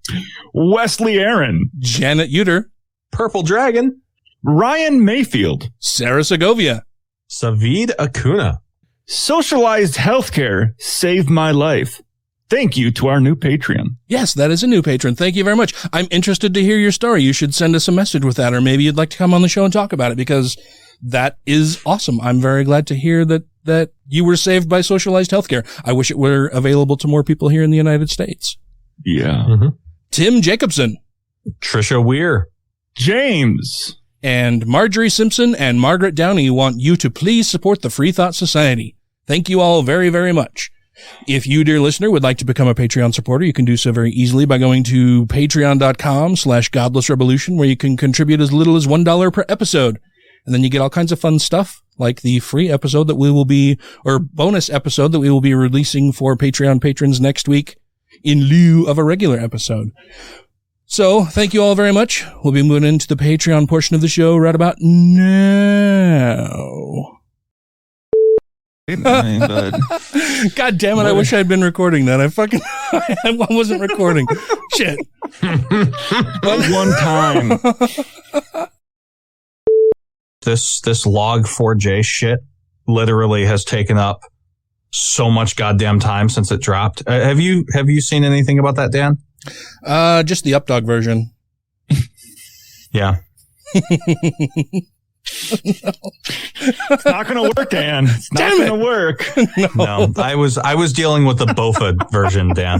S9: Wesley Aaron.
S8: Janet Uter.
S10: Purple Dragon.
S9: Ryan Mayfield.
S8: Sarah Segovia.
S10: Savid Acuna.
S9: Socialized healthcare saved my life. Thank you to our new Patreon.
S8: Yes, that is a new patron. Thank you very much. I'm interested to hear your story. You should send us a message with that, or maybe you'd like to come on the show and talk about it, because that is awesome. I'm very glad to hear that you were saved by socialized healthcare. I wish it were available to more people here in the United States.
S9: Yeah.
S10: Mm-hmm.
S8: Tim Jacobson.
S10: Trisha Weir.
S9: James.
S8: And Marjorie Simpson and Margaret Downey want you to please support the Free Thought Society. Thank you all very, very much. If you, dear listener, would like to become a Patreon supporter, you can do so very easily by going to patreon.com/GodlessRebelution, where you can contribute as little as $1 per episode. And then you get all kinds of fun stuff, like the free episode that we will be, or bonus episode that we will be releasing for Patreon patrons next week in lieu of a regular episode. So, thank you all very much. We'll be moving into the Patreon portion of the show right about now. God damn it, I wish I had been recording that. I wasn't recording. Shit.
S9: One time.
S10: This Log4j shit literally has taken up so much goddamn time since it dropped. Have you seen anything about that, Dan?
S8: Just the Updog version.
S10: Yeah.
S9: It's not going to work, Dan. It's not going to work.
S10: No, I was dealing with the Bofa version, Dan.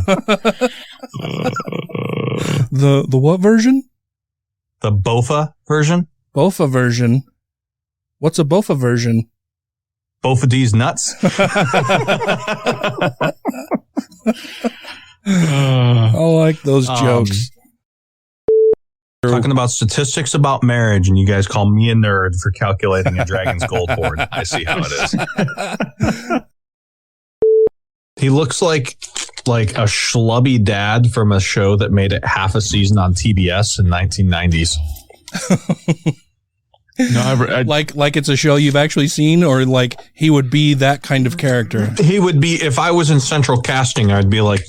S8: The what version?
S10: The Bofa version.
S8: Bofa version. What's a Bofa version?
S10: Bofa D's nuts.
S8: I like those jokes.
S10: Talking about statistics about marriage, and you guys call me a nerd for calculating a dragon's gold board. I see how it is. He looks like a schlubby dad from a show that made it half a season on TBS in 1990s.
S8: No, like it's a show you've actually seen, or like he would be that kind of character.
S10: He would be, if I was in central casting, I'd be like,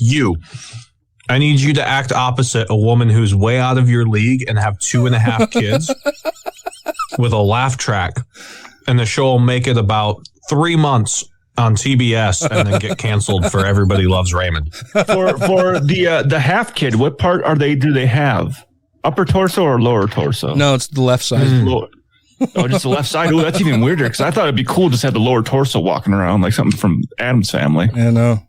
S10: I need you to act opposite a woman who's way out of your league and have 2.5 kids with a laugh track. And the show will make it about 3 months on TBS and then get canceled for Everybody Loves Raymond.
S9: For the half kid, what part do they have? Upper torso or lower torso?
S8: No, it's the left side.
S9: Oh, just the left side. Oh, that's even weirder, because I thought it'd be cool just to have the lower torso walking around like something from Addams Family.
S8: I know.